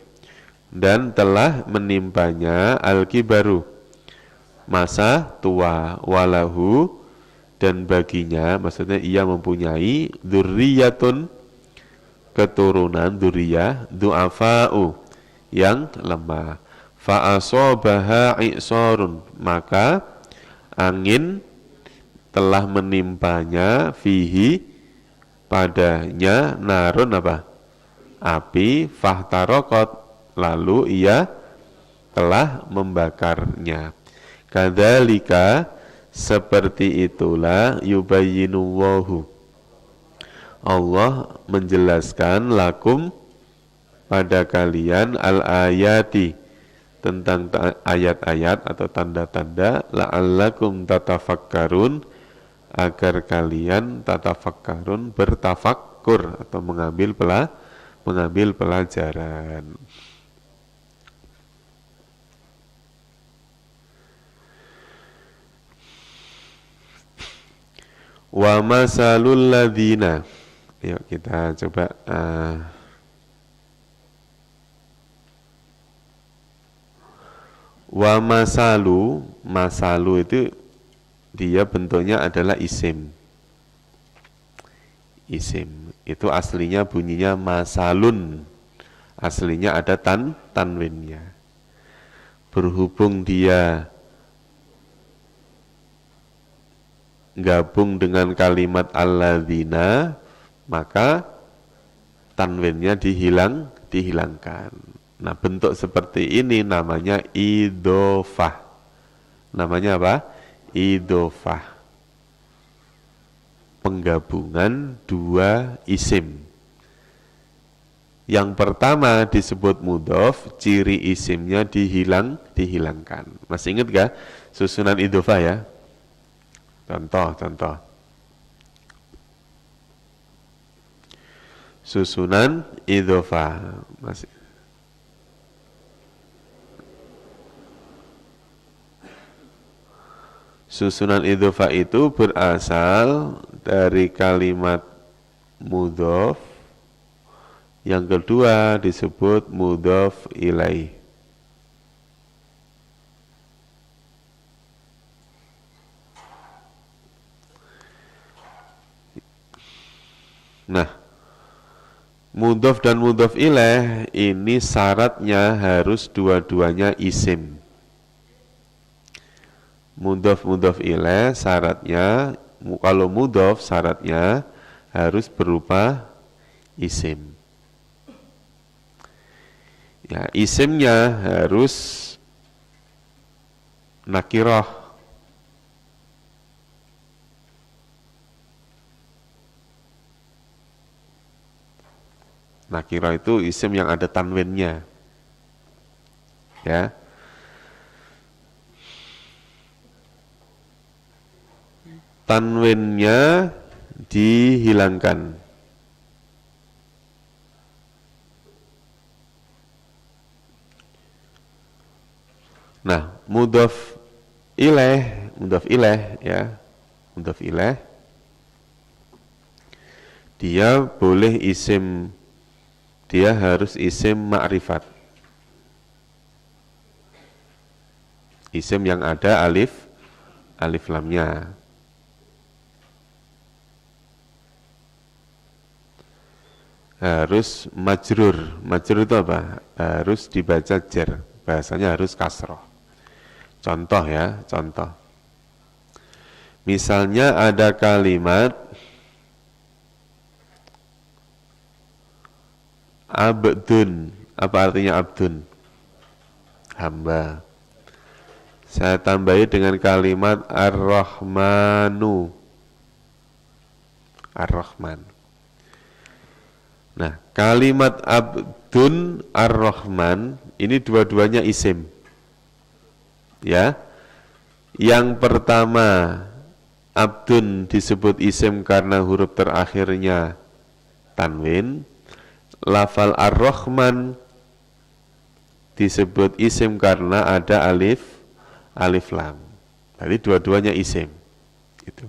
dan telah menimpanya al-kibaru, masa tua, walahu, dan baginya, maksudnya ia mempunyai dzurriyyatun, keturunan, dzurriyyah, du'afa'u, yang lemah, fa'asobaha i'sarun, maka angin telah menimpanya, fihi, padanya, narun apa? Api, fahtarokot, lalu ia telah membakarnya. Kadzalika, seperti itulah, yubayyinullahu, Allah menjelaskan, lakum, pada kalian, al-ayati, tentang ayat-ayat atau tanda-tanda, la'allakum tatafakkarun, agar kalian tatafakkarun, bertafakkur atau mengambil pelajaran. Wa masalul ladzina, yuk kita coba wa masalu itu dia bentuknya adalah isim itu aslinya bunyinya masalun, aslinya ada tanwinnya. Berhubung dia gabung dengan kalimat alladzina, maka tanwinnya dihilangkan. Nah, bentuk seperti ini namanya idhofah. Namanya apa? Idhofah. Penggabungan dua isim. Yang pertama disebut mudhof, ciri isimnya dihilangkan. Masih ingat gak susunan idhofah ya? Contoh. Susunan idhofah. Masih. Susunan idhofah itu berasal dari kalimat mudhof. Yang kedua disebut mudhof ilaih. Nah, mudhof dan mudhof ilaih ini syaratnya harus dua-duanya isim. Mudhof ilaih syaratnya, kalau mudhof syaratnya harus berupa isim. Ya, isimnya harus nakirah. Nakirah itu isim yang ada tanwinnya. Ya. Tanwinnya dihilangkan. Nah, mudhof ilaih ya, mudhof ilaih Dia boleh isim, dia harus isim ma'rifat. Isim yang ada alif lamnya. Harus majrur. Majrur itu apa? Harus dibaca jar. Bahasanya harus kasroh. Contoh ya, contoh. Misalnya ada kalimat abdun. Apa artinya abdun? Hamba. Saya tambahi dengan kalimat ar-Rahmanu. Ar-Rahman. Nah, kalimat abdun ar-Rahman ini dua-duanya isim. Ya. Yang pertama abdun disebut isim karena huruf terakhirnya tanwin. Lafal ar-Rahman disebut isim karena ada alif lam. Jadi dua-duanya isim. Gitu.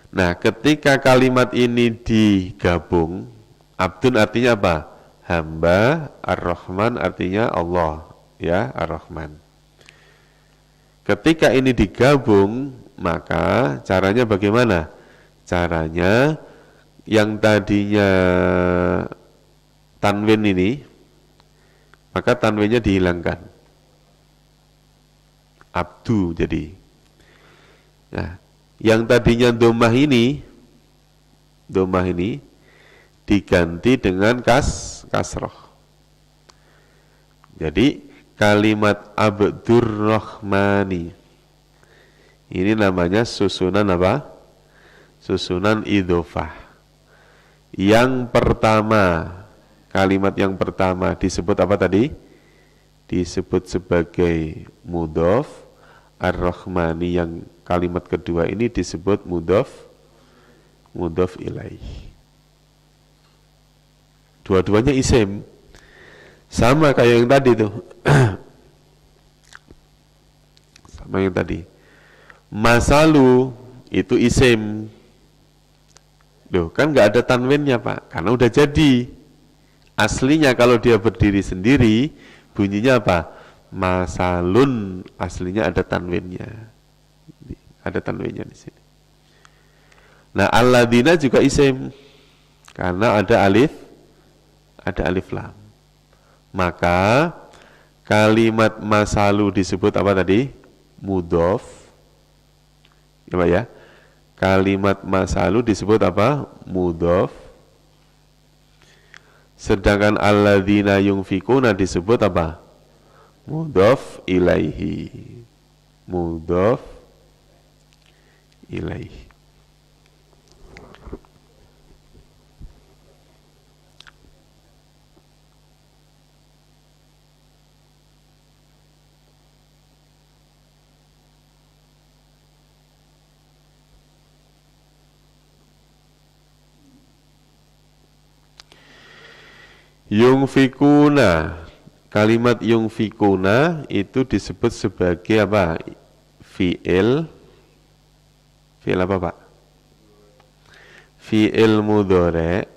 Nah, ketika kalimat ini digabung, abdun artinya apa? Hamba, ar-Rahman artinya Allah, ya, ar-Rahman. Ketika ini digabung, maka caranya bagaimana? Caranya yang tadinya tanwin ini, maka tanwinnya dihilangkan. Abdu jadi. Nah, yang tadinya domah ini diganti dengan kasroh. Jadi kalimat Abdur Rahmani ini namanya susunan apa? Susunan idhofah. Yang pertama, kalimat yang pertama disebut apa tadi? Disebut sebagai mudhof. Ar-Rahmani yang kalimat kedua ini disebut mudhof ilaih. Dua-duanya isim. Sama kayak yang tadi tuh. Sama yang tadi. Masalu itu isim. Loh, kan nggak ada tanwinnya, Pak. Karena udah jadi. Aslinya kalau dia berdiri sendiri, bunyinya apa? Masalun, aslinya ada tanwinnya. Ada tanwinnya di sini. Nah, alladzina juga isim. Karena ada alif lam. Maka kalimat masalu disebut apa tadi? Mudhof. Ya, Pak ya. Kalimat masalu disebut apa? Mudhof. Sedangkan alladzina yunfikuna disebut apa? Mudhof ilaihi. Mudhof ilaihi. Yungfikuna, kalimat yungfikuna itu disebut sebagai apa? Fi'il apa, Pak? Fi'il mudhari'.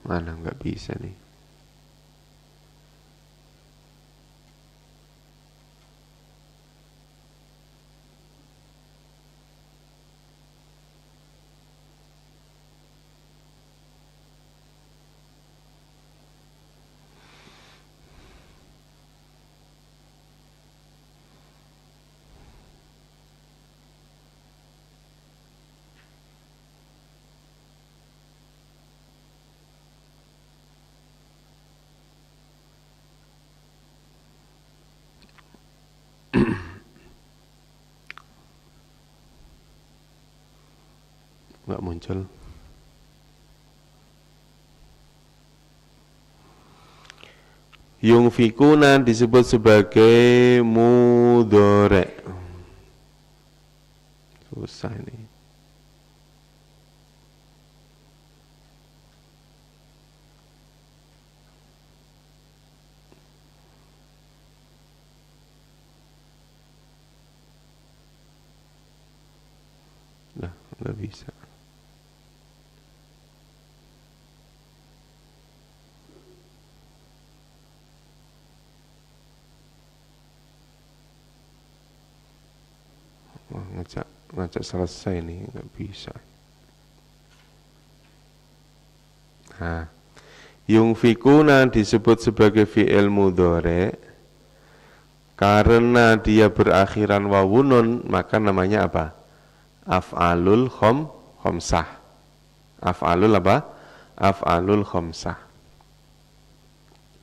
Mana nggak bisa nih. Nggak muncul. Yungfikuna disebut sebagai mudhari'. Susah ini. Nah, nggak bisa. Wah, ngajak selesai nih, nggak bisa. Nah, yungfikuna disebut sebagai fi'il mudhari' karena dia berakhiran wawunun, maka namanya apa? Af'alul khomsah. Af'alul apa? Af'alul khomsah.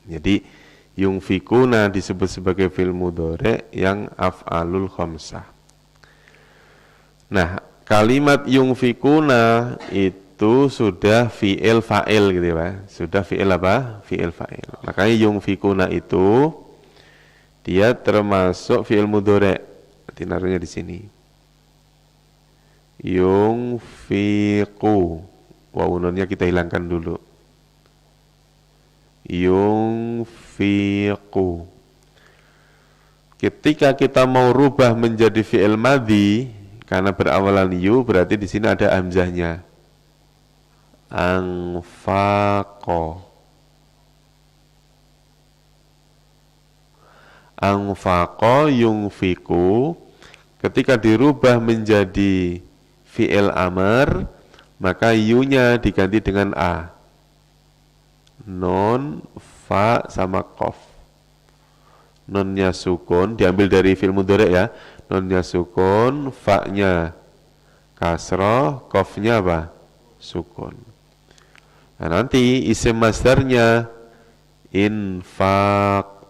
Jadi yungfikuna disebut sebagai fi'il mudhari' yang af'alul khomsah. Nah, kalimat yungfikuna itu sudah fi'il fa'il gitu ya, sudah fi'il apa? Fi'il fa'il. Makanya yungfikuna itu dia termasuk fi'il mudhari'. Nanti naruhnya di sini. Yungfiku. Wawunannya kita hilangkan dulu. Yungfiku. Ketika kita mau rubah menjadi fi'il madhi, karena berawalan yu, berarti di sini ada hamzahnya. Anfaqo. Anfaqo yungfiku. Ketika dirubah menjadi fi'il amr, maka yu-nya diganti dengan a. Nun, fa, sama qaf. Nunnya sukun, diambil dari fi'il mudhari' ya. Nunnya sukun, fa-nya kasroh, qafnya apa? Sukun. Nah, nanti isim masdarnya infaq.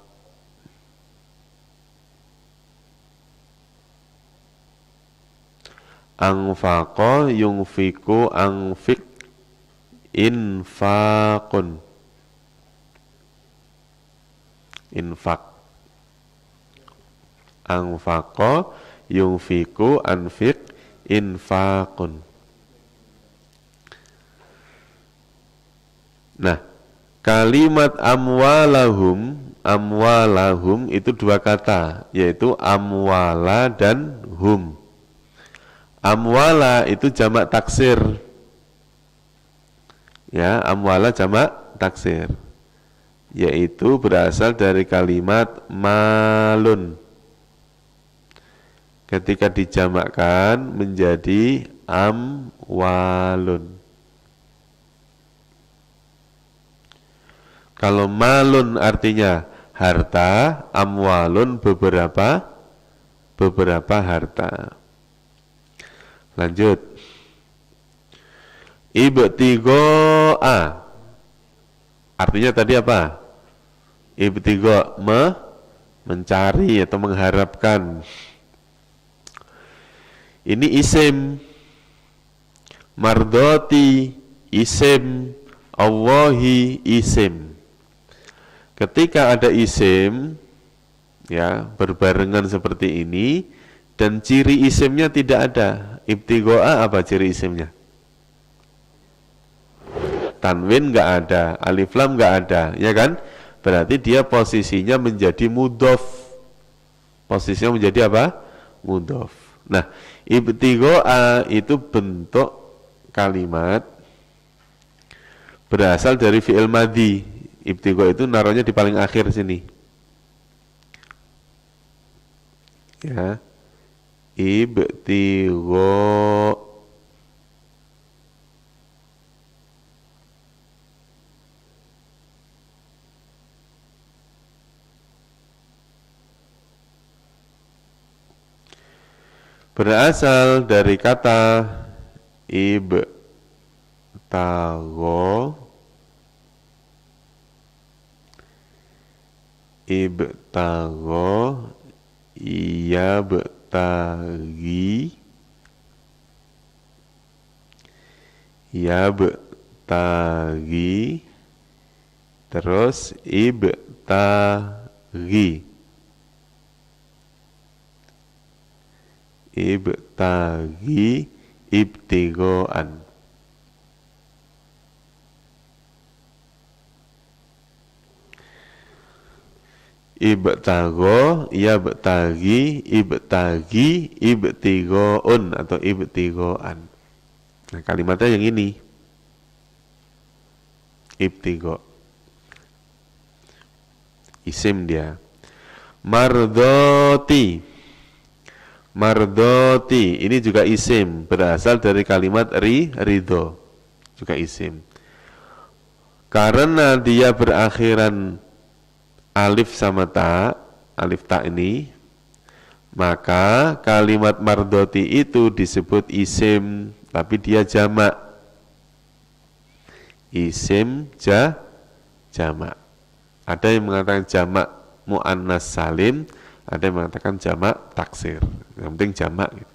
Anfaqa yungfiku anfik infaqun. Infaq. Anfaqa yungfiku anfik infaqun. Nah, kalimat amwalahum, amwalahum itu dua kata, yaitu amwala dan hum. Amwala itu jamak taksir. Ya, amwala jamak taksir. Yaitu berasal dari kalimat malun. Ketika dijamakkan menjadi amwalun. Kalau malun artinya harta, amwalun beberapa harta. Lanjut. Ibtigo'a. Artinya tadi apa? Ibtigo' mencari atau mengharapkan. Ini isim. Mardoti isim. Allahi isim. Ketika ada isim ya berbarengan seperti ini dan ciri isimnya tidak ada, ibtigo'a apa ciri isimnya? Tanwin nggak ada, alif lam nggak ada, ya kan? Berarti dia posisinya menjadi mudhof. Posisinya menjadi apa? Mudhof. Nah, ibtigo'a itu bentuk kalimat berasal dari fi'il madhi. Ibtigo itu naruhnya di paling akhir sini. Ya. Ibtigo. Berasal dari kata ibtago. Ibtago yabtagi yabtagi Terus ibtaghi. Ibtaghi ibtigoan. Ibtago, yabtagi, ibtagi, ibtigoun atau ibtigoan. Nah, kalimatnya yang ini. Ibtigo. Isim dia. Mardoti. Mardoti, ini juga isim, berasal dari kalimat ridho, juga isim. Karena dia berakhiran alif sama ta, alif ta ini, maka kalimat mardoti itu disebut isim, tapi dia jamak. Isim jamak. Ada yang mengatakan jamak mu'annas salim, ada yang mengatakan jamak taksir. Yang penting jamak gitu.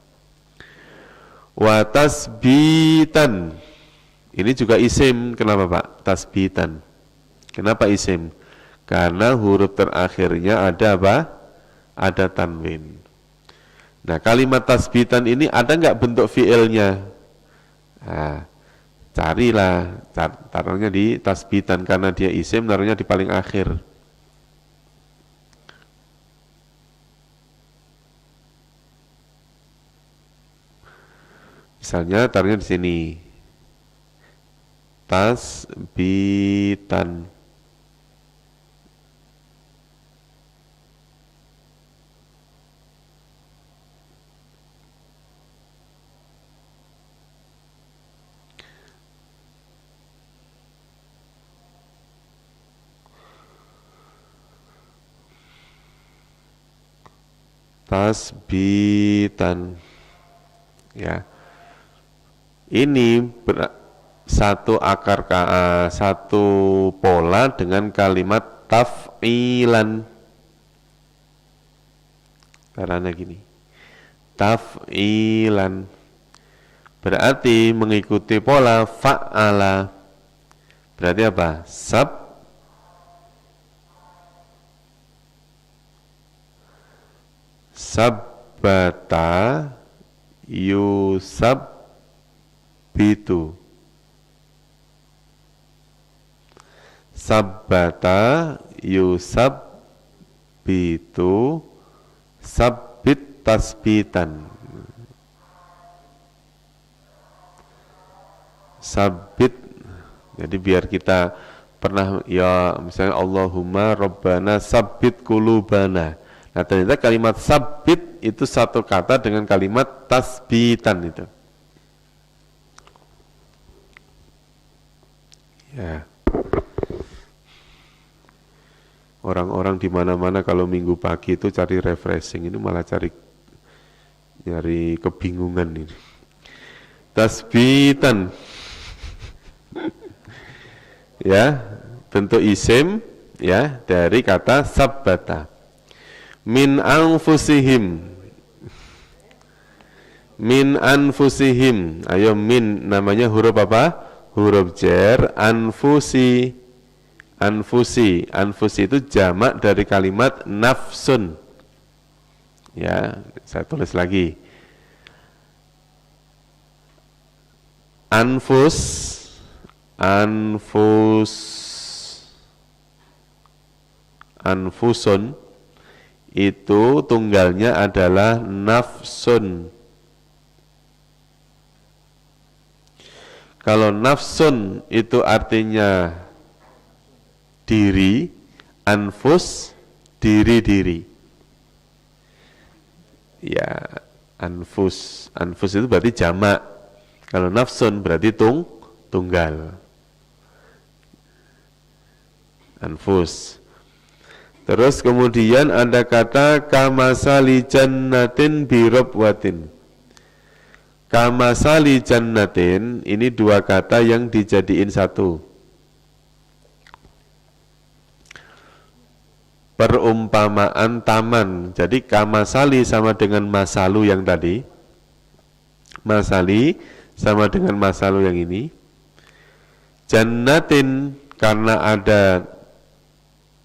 Wa tasbitan. Ini juga isim. Kenapa Pak? Tasbitan. Kenapa isim? Karena huruf terakhirnya ada apa? Ada tanwin. Nah, kalimat tasbitan ini ada nggak bentuk fiilnya? Nah, carilah. Taruhnya di tasbitan karena dia isim, taruhnya di paling akhir. Misalnya taruhnya di sini. Tasbitan. Tasbitan. Ya. Ini satu satu pola dengan kalimat taf'ilan. Caranya gini. Taf'ilan. Berarti mengikuti pola fa'ala. Berarti apa? Sabbata yusabbitu. Sabbata yusabbitu, sabbit tasbitan. Sabbit. Jadi biar kita pernah ya misalnya Allahumma Rabbana sabbit qulubana. Nah, ternyata kalimat sabbit itu satu kata dengan kalimat tasbitan itu. Ya. Orang-orang di mana-mana kalau minggu pagi itu cari refreshing, ini malah nyari kebingungan ini. Tasbitan. Ya, bentuk isim ya dari kata sabbata. Min anfusihim. Min anfusihim. Ayo min namanya huruf apa? Huruf jar. Anfusi. Anfusi. Anfusi itu jamak dari kalimat nafsun. Ya, saya tulis lagi. Anfus. Anfusun. Itu tunggalnya adalah nafsun. Kalau nafsun itu artinya diri, anfus diri-diri. Ya, anfus itu berarti jamak. Kalau nafsun berarti tunggal. Anfus. Terus kemudian ada kata kamasali jannatin birobwatin. Kamasali jannatin, ini dua kata yang dijadiin satu. Perumpamaan taman. Jadi kamasali sama dengan masalu yang tadi. Masali sama dengan masalu yang ini. Jannatin karena ada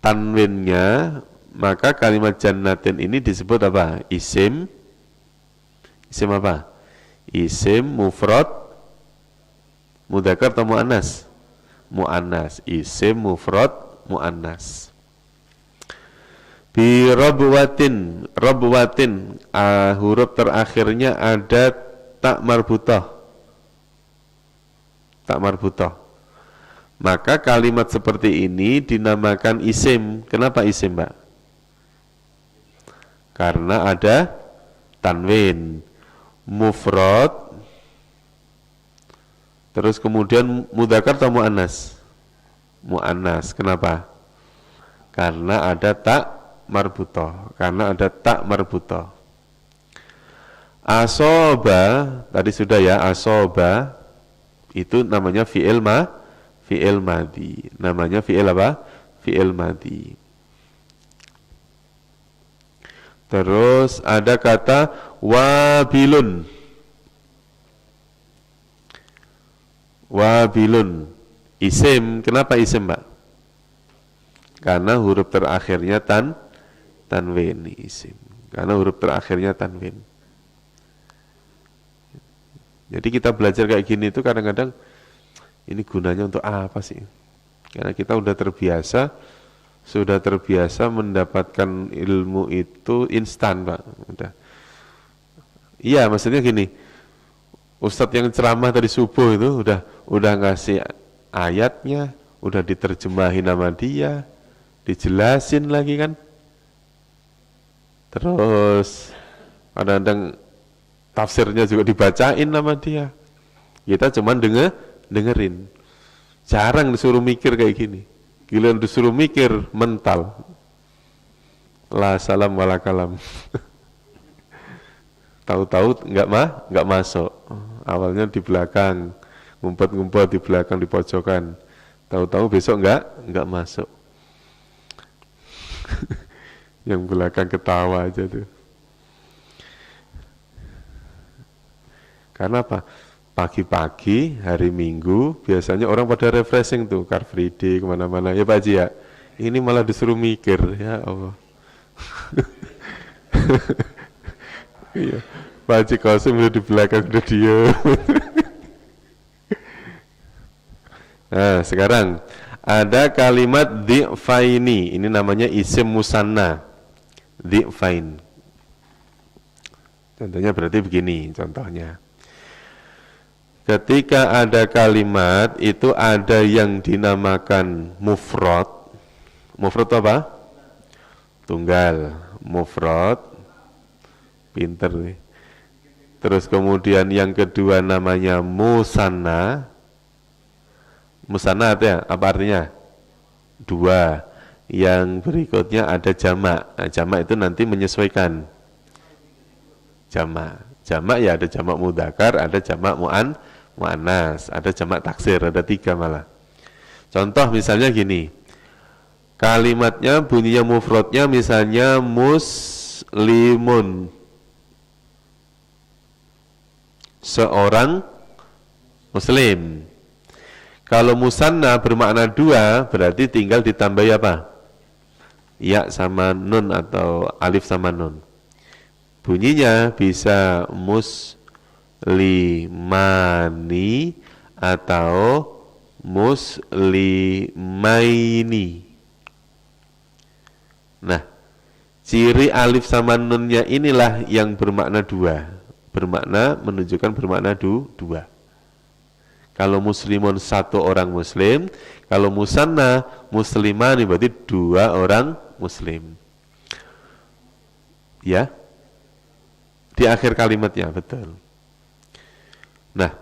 tanwinnya, maka kalimat jannatin ini disebut apa? Isim apa? Isim mufrad mudzakkar atau muannas? Muannas. Isim mufrad muannas. Bi rabwatin, huruf terakhirnya ada tak marbutah. Maka kalimat seperti ini dinamakan isim. Kenapa isim, Mbak? Karena ada tanwin, mufrad, terus kemudian mudzakkar atau muannas? Muannas. Kenapa? Karena ada tak marbutah. Asoba, tadi sudah ya, asoba itu namanya fi'il madi. Namanya fi'il apa? Fi'il madi. Terus ada kata wabilun. Isim. Kenapa isim, Mbak? Karena huruf terakhirnya tanwin. Isim. Karena huruf terakhirnya tanwin. Jadi kita belajar kayak gini itu kadang-kadang ini gunanya untuk apa sih? Karena kita sudah terbiasa mendapatkan ilmu itu instan, Pak. Iya, maksudnya gini, Ustadz yang ceramah tadi subuh itu udah ngasih ayatnya, udah diterjemahin nama dia, dijelasin lagi kan. Terus kadang-kadang tafsirnya juga dibacain nama dia. Kita cuman dengerin. Jarang disuruh mikir kayak gini. Giliran disuruh mikir mental. La salam wala kalam. Tahu-tahu enggak masuk. Awalnya di belakang, ngumpet-ngumpet di belakang di pojokan. Tahu-tahu besok enggak masuk. Yang belakang ketawa aja tuh. Karena apa? Pagi-pagi, hari Minggu, biasanya orang pada refreshing tuh, Car Free Day, kemana-mana. Ya Pak Haji ya, ini malah disuruh mikir, ya Allah. Iya, Pak Haji Qasim udah di belakang, udah diem. Nah, sekarang ada kalimat dhi'faini, ini namanya isim musanna. Dhi'fain. Contohnya berarti begini, contohnya. Ketika ada kalimat itu ada yang dinamakan mufrad. Mufrad apa? Tunggal. Mufrad. Pinter nih. Terus kemudian yang kedua namanya musanna. Musanna apa artinya? Dua. Yang berikutnya ada jamak. Nah, jamak itu nanti menyesuaikan. Jamak ya ada jamak mudzakkar, ada jamak muannas, ada jamak taksir, ada 3 malah. Contoh misalnya gini, kalimatnya bunyinya mufradnya misalnya muslimun, seorang muslim. Kalau musanna bermakna 2 berarti tinggal ditambahi apa? Ya sama nun atau alif sama nun. Bunyinya bisa muslimani atau muslimaini. Nah, ciri alif sama nunnya inilah yang bermakna 2. Bermakna menunjukkan bermakna 2. Kalau muslimun 1 orang muslim, kalau musanna muslimani berarti 2 orang muslim. Ya. Di akhir kalimatnya, betul. Nah,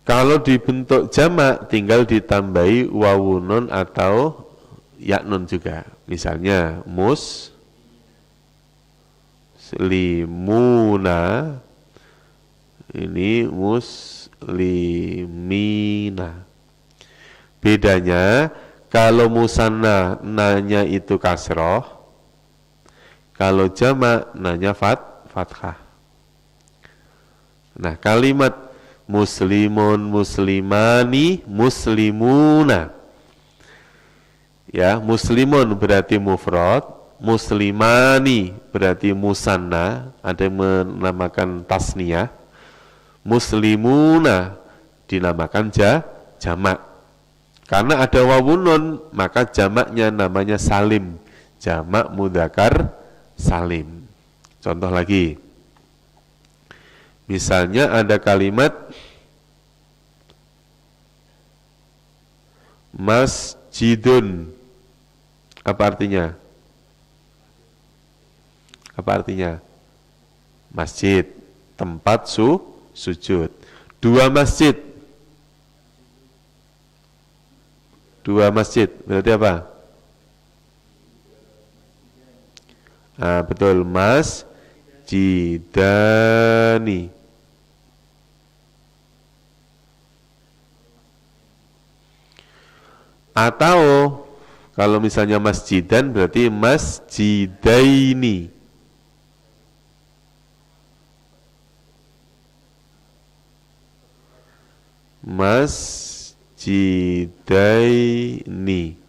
kalau dibentuk jamak tinggal ditambahi wawunun atau yaknun juga. Misalnya muslimuna, ini muslimina. Bedanya kalau musanna nanya itu kasroh, kalau jamak nanya fathah. Nah, kalimat muslimun, muslimani, muslimuna. Ya, muslimun berarti mufrad, muslimani berarti musanna, ada yang menamakan tasniyah, muslimuna dinamakan jamak. Karena ada wawun nun, maka jamaknya namanya salim, jamak mudzakkar salim. Contoh lagi, misalnya ada kalimat masjidun, apa artinya? Apa artinya? Masjid, tempat sujud. Dua masjid, berarti apa? Ah, betul, masjidani. Atau kalau misalnya masjidan berarti masjidaini. Masjidaini.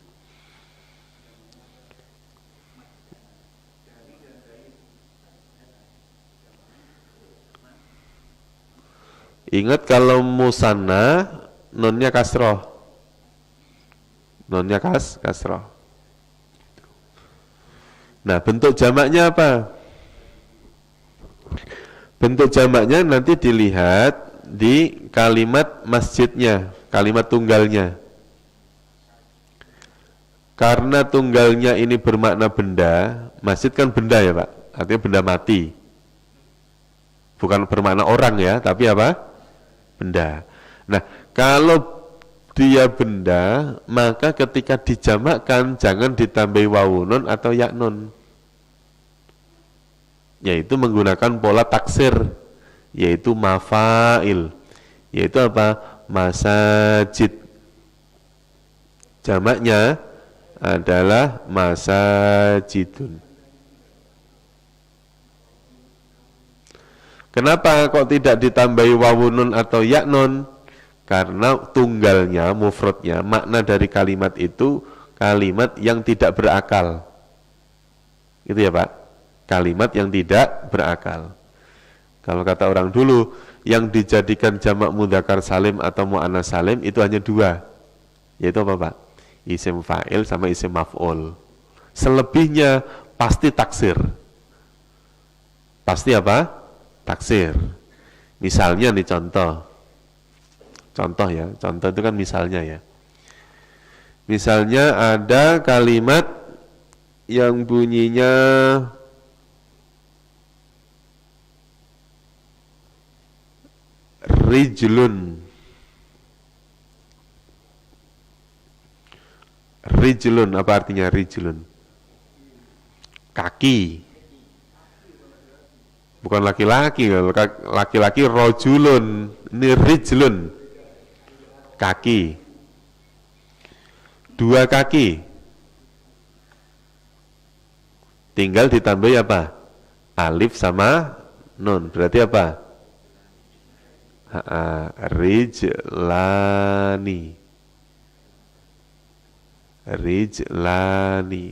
Ingat kalau musanna nunnya kasroh. Nunnya kasroh. Nah, bentuk jamaknya apa? Bentuk jamaknya nanti dilihat di kalimat masjidnya, kalimat tunggalnya. Karena tunggalnya ini bermakna benda, masjid kan benda ya Pak, artinya benda mati. Bukan bermakna orang ya, tapi apa? Benda. Nah, kalau dia benda, maka ketika dijamakkan jangan ditambahi wawunun atau yaknun. Yaitu menggunakan pola taksir, yaitu mafail. Yaitu apa? Masajid. Jamaknya adalah masajidun. Kenapa kok tidak ditambahi wawunun atau yaknun? Karena tunggalnya, mufradnya, makna dari kalimat itu kalimat yang tidak berakal. Gitu ya Pak? Kalimat yang tidak berakal. Kalau kata orang dulu, yang dijadikan jamak mudzakkar salim atau muannas salim itu hanya dua. Yaitu apa Pak? Isim fa'il sama isim maf'ul. Selebihnya pasti taksir. Pasti apa? Taksir. Misalnya nih contoh ya, contoh itu kan misalnya ya. Misalnya ada kalimat yang bunyinya rijlun. Rijlun, apa artinya rijlun? Kaki. Bukan laki-laki, laki-laki rojulun, ini rijlun, kaki, dua kaki, tinggal ditambahi apa? Alif sama nun, berarti apa? Rijlani, rijlani,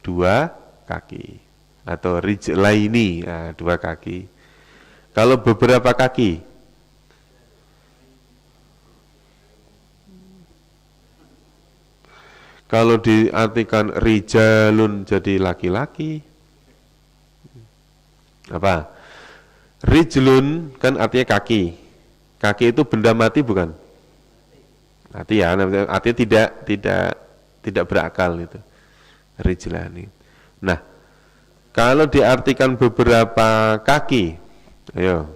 dua kaki. Atau rijlaini, nah, dua kaki. Kalau beberapa kaki, kalau diartikan rijalun jadi laki-laki, apa? Rijlun kan artinya kaki. Kaki itu benda mati bukan? Mati ya, artinya tidak berakal itu. Rijlani. Nah, kalau diartikan beberapa kaki, ayo,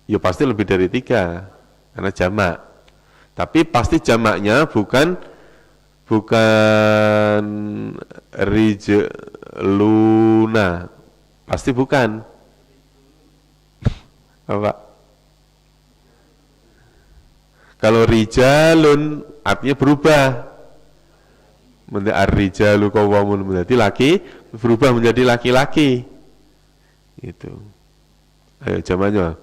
ya pasti lebih dari 3, karena jamak. Tapi pasti jamaknya bukan rijluna, pasti bukan. Apa? Kalau rijalun artinya berubah. Ar-rijalu qawwamun, menjadi laki, berubah menjadi laki-laki. Itu. Ayo jamannya.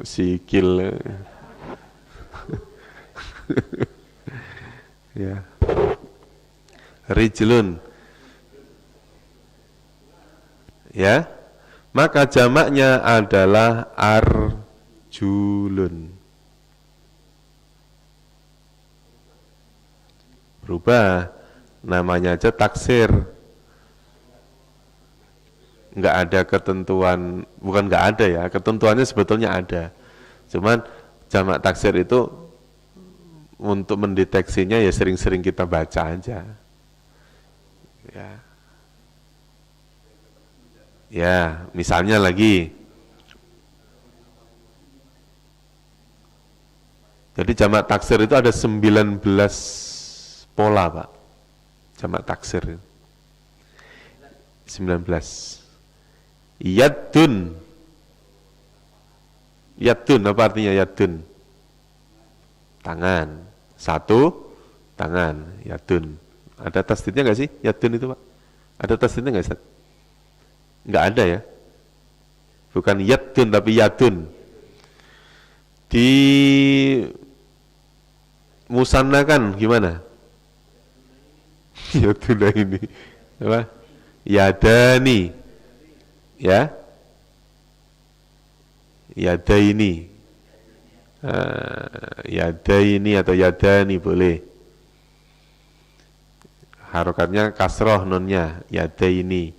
Sikil. Ya. Rijlun. Ya. Maka jamaknya adalah arjulun. Berubah. Namanya aja taksir. Nggak ada ketentuan, bukan nggak ada ya, ketentuannya sebetulnya ada. Cuman jamak taksir itu untuk mendeteksinya ya sering-sering kita baca aja. Ya. Ya, misalnya lagi. Jadi jamak taksir itu ada 19 pola, Pak. Jamak taksir. 19. Yadun. Yadun, apa artinya yadun? Tangan. Satu, tangan. Yadun. Ada tasdidnya nggak sih? Yadun itu, Pak? Ada tasdidnya nggak, Ustaz? Nggak ada ya? Bukan yadun, tapi yadun. Di musanna kan gimana? Yaduna ini. Apa? Yadani. Ya? Yadaini. Yadaini atau yadani boleh. Harokatnya kasroh nunnya. Yadaini.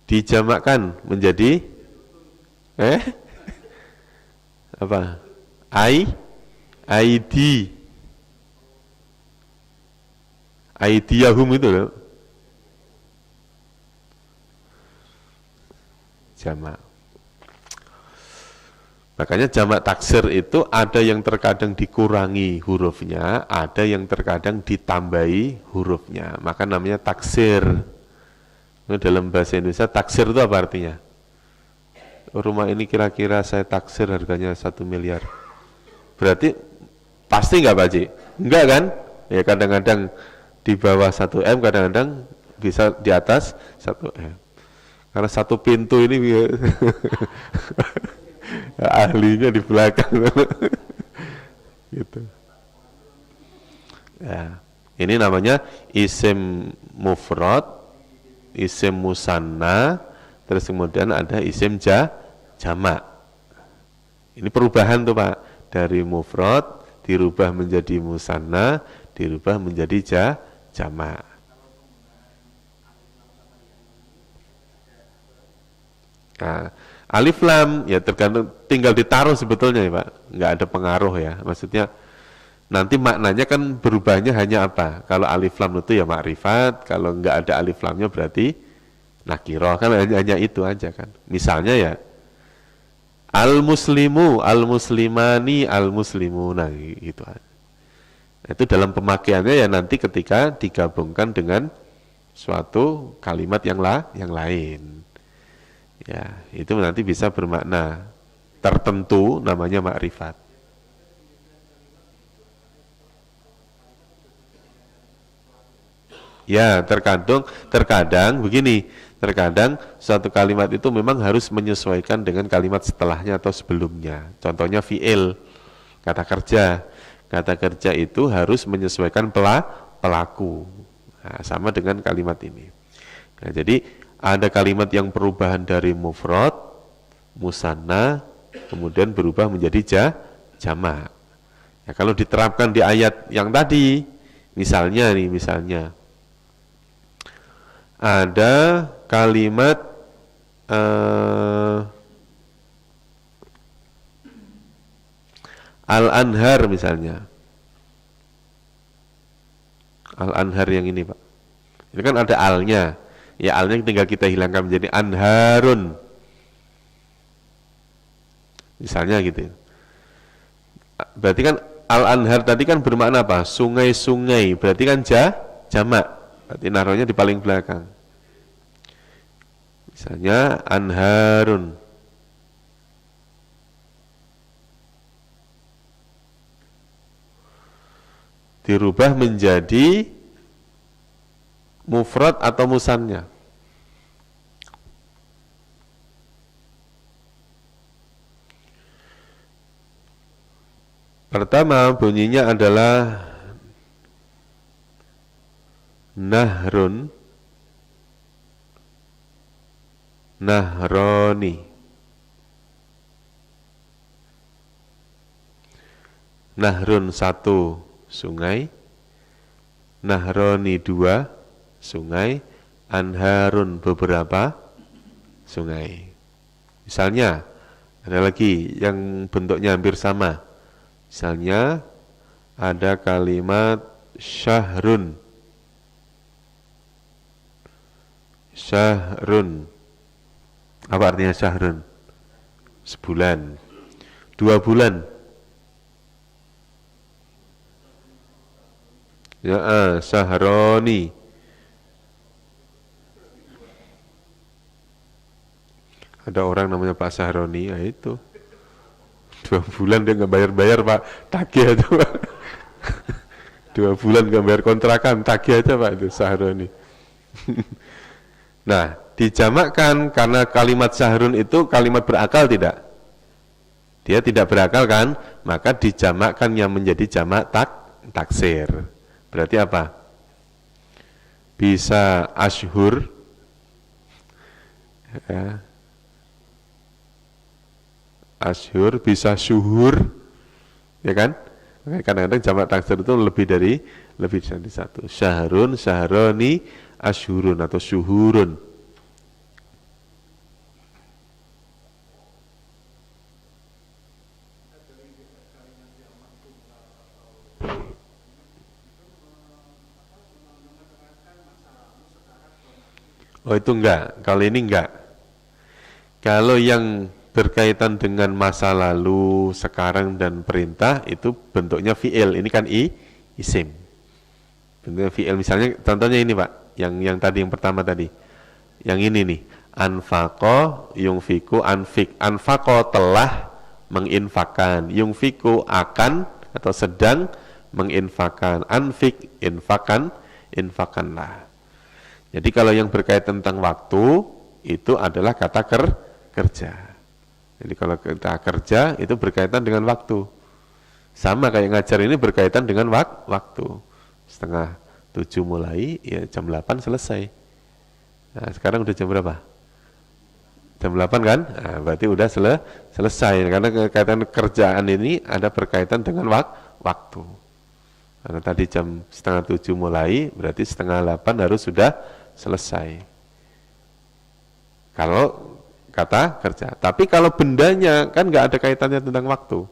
Dijamakkan menjadi apa? ID. Aidiyahum itu loh. Jamak. Makanya jamak taksir itu ada yang terkadang dikurangi hurufnya, ada yang terkadang ditambahi hurufnya. Maka namanya taksir. Dalam bahasa Indonesia taksir itu apa artinya? Rumah ini kira-kira saya taksir harganya 1 miliar. Berarti pasti nggak Pak Haji? Enggak kan? Ya kadang-kadang di bawah 1 M, kadang-kadang bisa di atas 1 M. Karena satu pintu ini ahlinya di belakang. Gitu. Ya. Ini namanya isim mufrad, isim musanna, terus kemudian ada isim jamak. Ini perubahan tuh Pak, dari mufrad dirubah menjadi musanna, dirubah menjadi jamak. Nah, alif lam ya tergantung, tinggal ditaruh sebetulnya ya Pak, nggak ada pengaruh ya. Maksudnya nanti maknanya kan berubahnya hanya apa? Kalau alif lam itu ya makrifat, kalau nggak ada alif lamnya berarti nakiroh, kan hanya itu aja kan. Misalnya ya al-muslimu, al-muslimani, al-muslimuna gitu. Nah, itu dalam pemakaiannya ya nanti ketika digabungkan dengan suatu kalimat yang lain. Ya, itu nanti bisa bermakna tertentu namanya makrifat. Ya, terkadang begini, terkadang suatu kalimat itu memang harus menyesuaikan dengan kalimat setelahnya atau sebelumnya. Contohnya fi'il, kata kerja. Kata kerja itu harus menyesuaikan pelaku. Nah, sama dengan kalimat ini. Nah, jadi ada kalimat yang perubahan dari mufrad, musanna, kemudian berubah menjadi jamak. Ya, kalau diterapkan di ayat yang tadi, misalnya ada kalimat al-anhar misalnya. Al-anhar yang ini Pak. Ini kan ada alnya. Ya alnya tinggal kita hilangkan menjadi anharun. Misalnya gitu. Berarti kan al-anhar tadi kan bermakna apa? Sungai-sungai. Berarti kan jamak. Berarti naruhnya di paling belakang. Misalnya anharun. Dirubah menjadi mufrad atau musannya. Pertama bunyinya adalah nahrun, nahroni. Nahrun satu sungai, nahroni dua sungai, anharun beberapa sungai. Misalnya ada lagi yang bentuknya hampir sama. Misalnya ada kalimat syahrun. Syahrun. Apa artinya syahrun? Sebulan. 2 bulan. Ya, syahroni. Ada orang namanya Pak Syahroni, ya itu. 2 bulan dia nggak bayar-bayar Pak, tagih aja Pak. 2 bulan nggak bayar kontrakan, tagih aja Pak itu Syahroni. Nah, dijamakkan karena kalimat syahrun itu kalimat berakal tidak? Dia tidak berakal kan? Maka dijamakkan yang menjadi jamak taksir. Berarti apa? Bisa ashur, ya. Ashur, bisa syuhur, ya kan? Kadang-kadang jamak taksir itu lebih dari satu. Syahrun, syahroni, ashurun atau syuhurun. Oh itu enggak, kalau ini enggak. Kalau yang berkaitan dengan masa lalu, sekarang dan perintah itu bentuknya fi'il. Ini kan isim. Bentuknya fi'il. Misalnya contohnya ini Pak, yang tadi yang pertama tadi. Yang ini nih, anfaqo yungfiku anfik. Anfaqo telah menginfakkan, yungfiku akan atau sedang menginfakkan, anfik infakan, infakanlah. Jadi kalau yang berkaitan tentang waktu itu adalah kata kerja. Jadi kalau kata kerja itu berkaitan dengan waktu. Sama kayak ngajar ini berkaitan dengan waktu. 6:30 mulai, ya jam 8 selesai. Nah, sekarang udah jam berapa? Jam 8 kan? Nah, berarti udah selesai. Karena kaitan kerjaan ini ada berkaitan dengan waktu. Karena tadi jam 6:30 mulai, berarti 7:30 harus sudah selesai. Kalau kata kerja. Tapi kalau bendanya kan nggak ada kaitannya tentang waktu,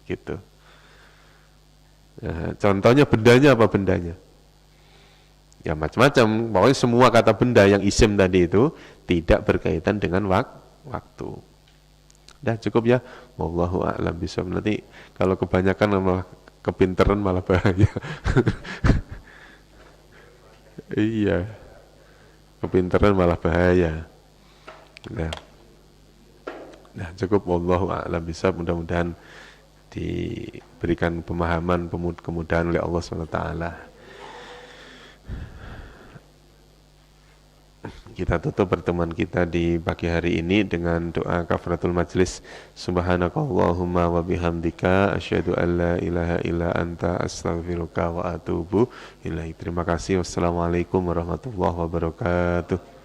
gitu. Nah, contohnya bendanya apa bendanya? Ya macam-macam. Pokoknya semua kata benda yang isim tadi itu tidak berkaitan dengan waktu. Dah cukup ya. Wallahu a'lam bishawab. Nanti kalau kebanyakan malah kepinteran malah bahaya. Iya. Kepinteran malah bahaya. Nah, cukup wallahu a'lam bishawab. Mudah-mudahan diberikan pemahaman, kemudahan oleh Allah SWT. Kita tutup pertemuan kita di pagi hari ini dengan doa kafaratul majlis. Subhanakallahumma wa bihamdika asyhadu an la ilaha illa anta astaghfiruka wa atubu ilaik. Terima kasih. Wassalamualaikum warahmatullahi wabarakatuh.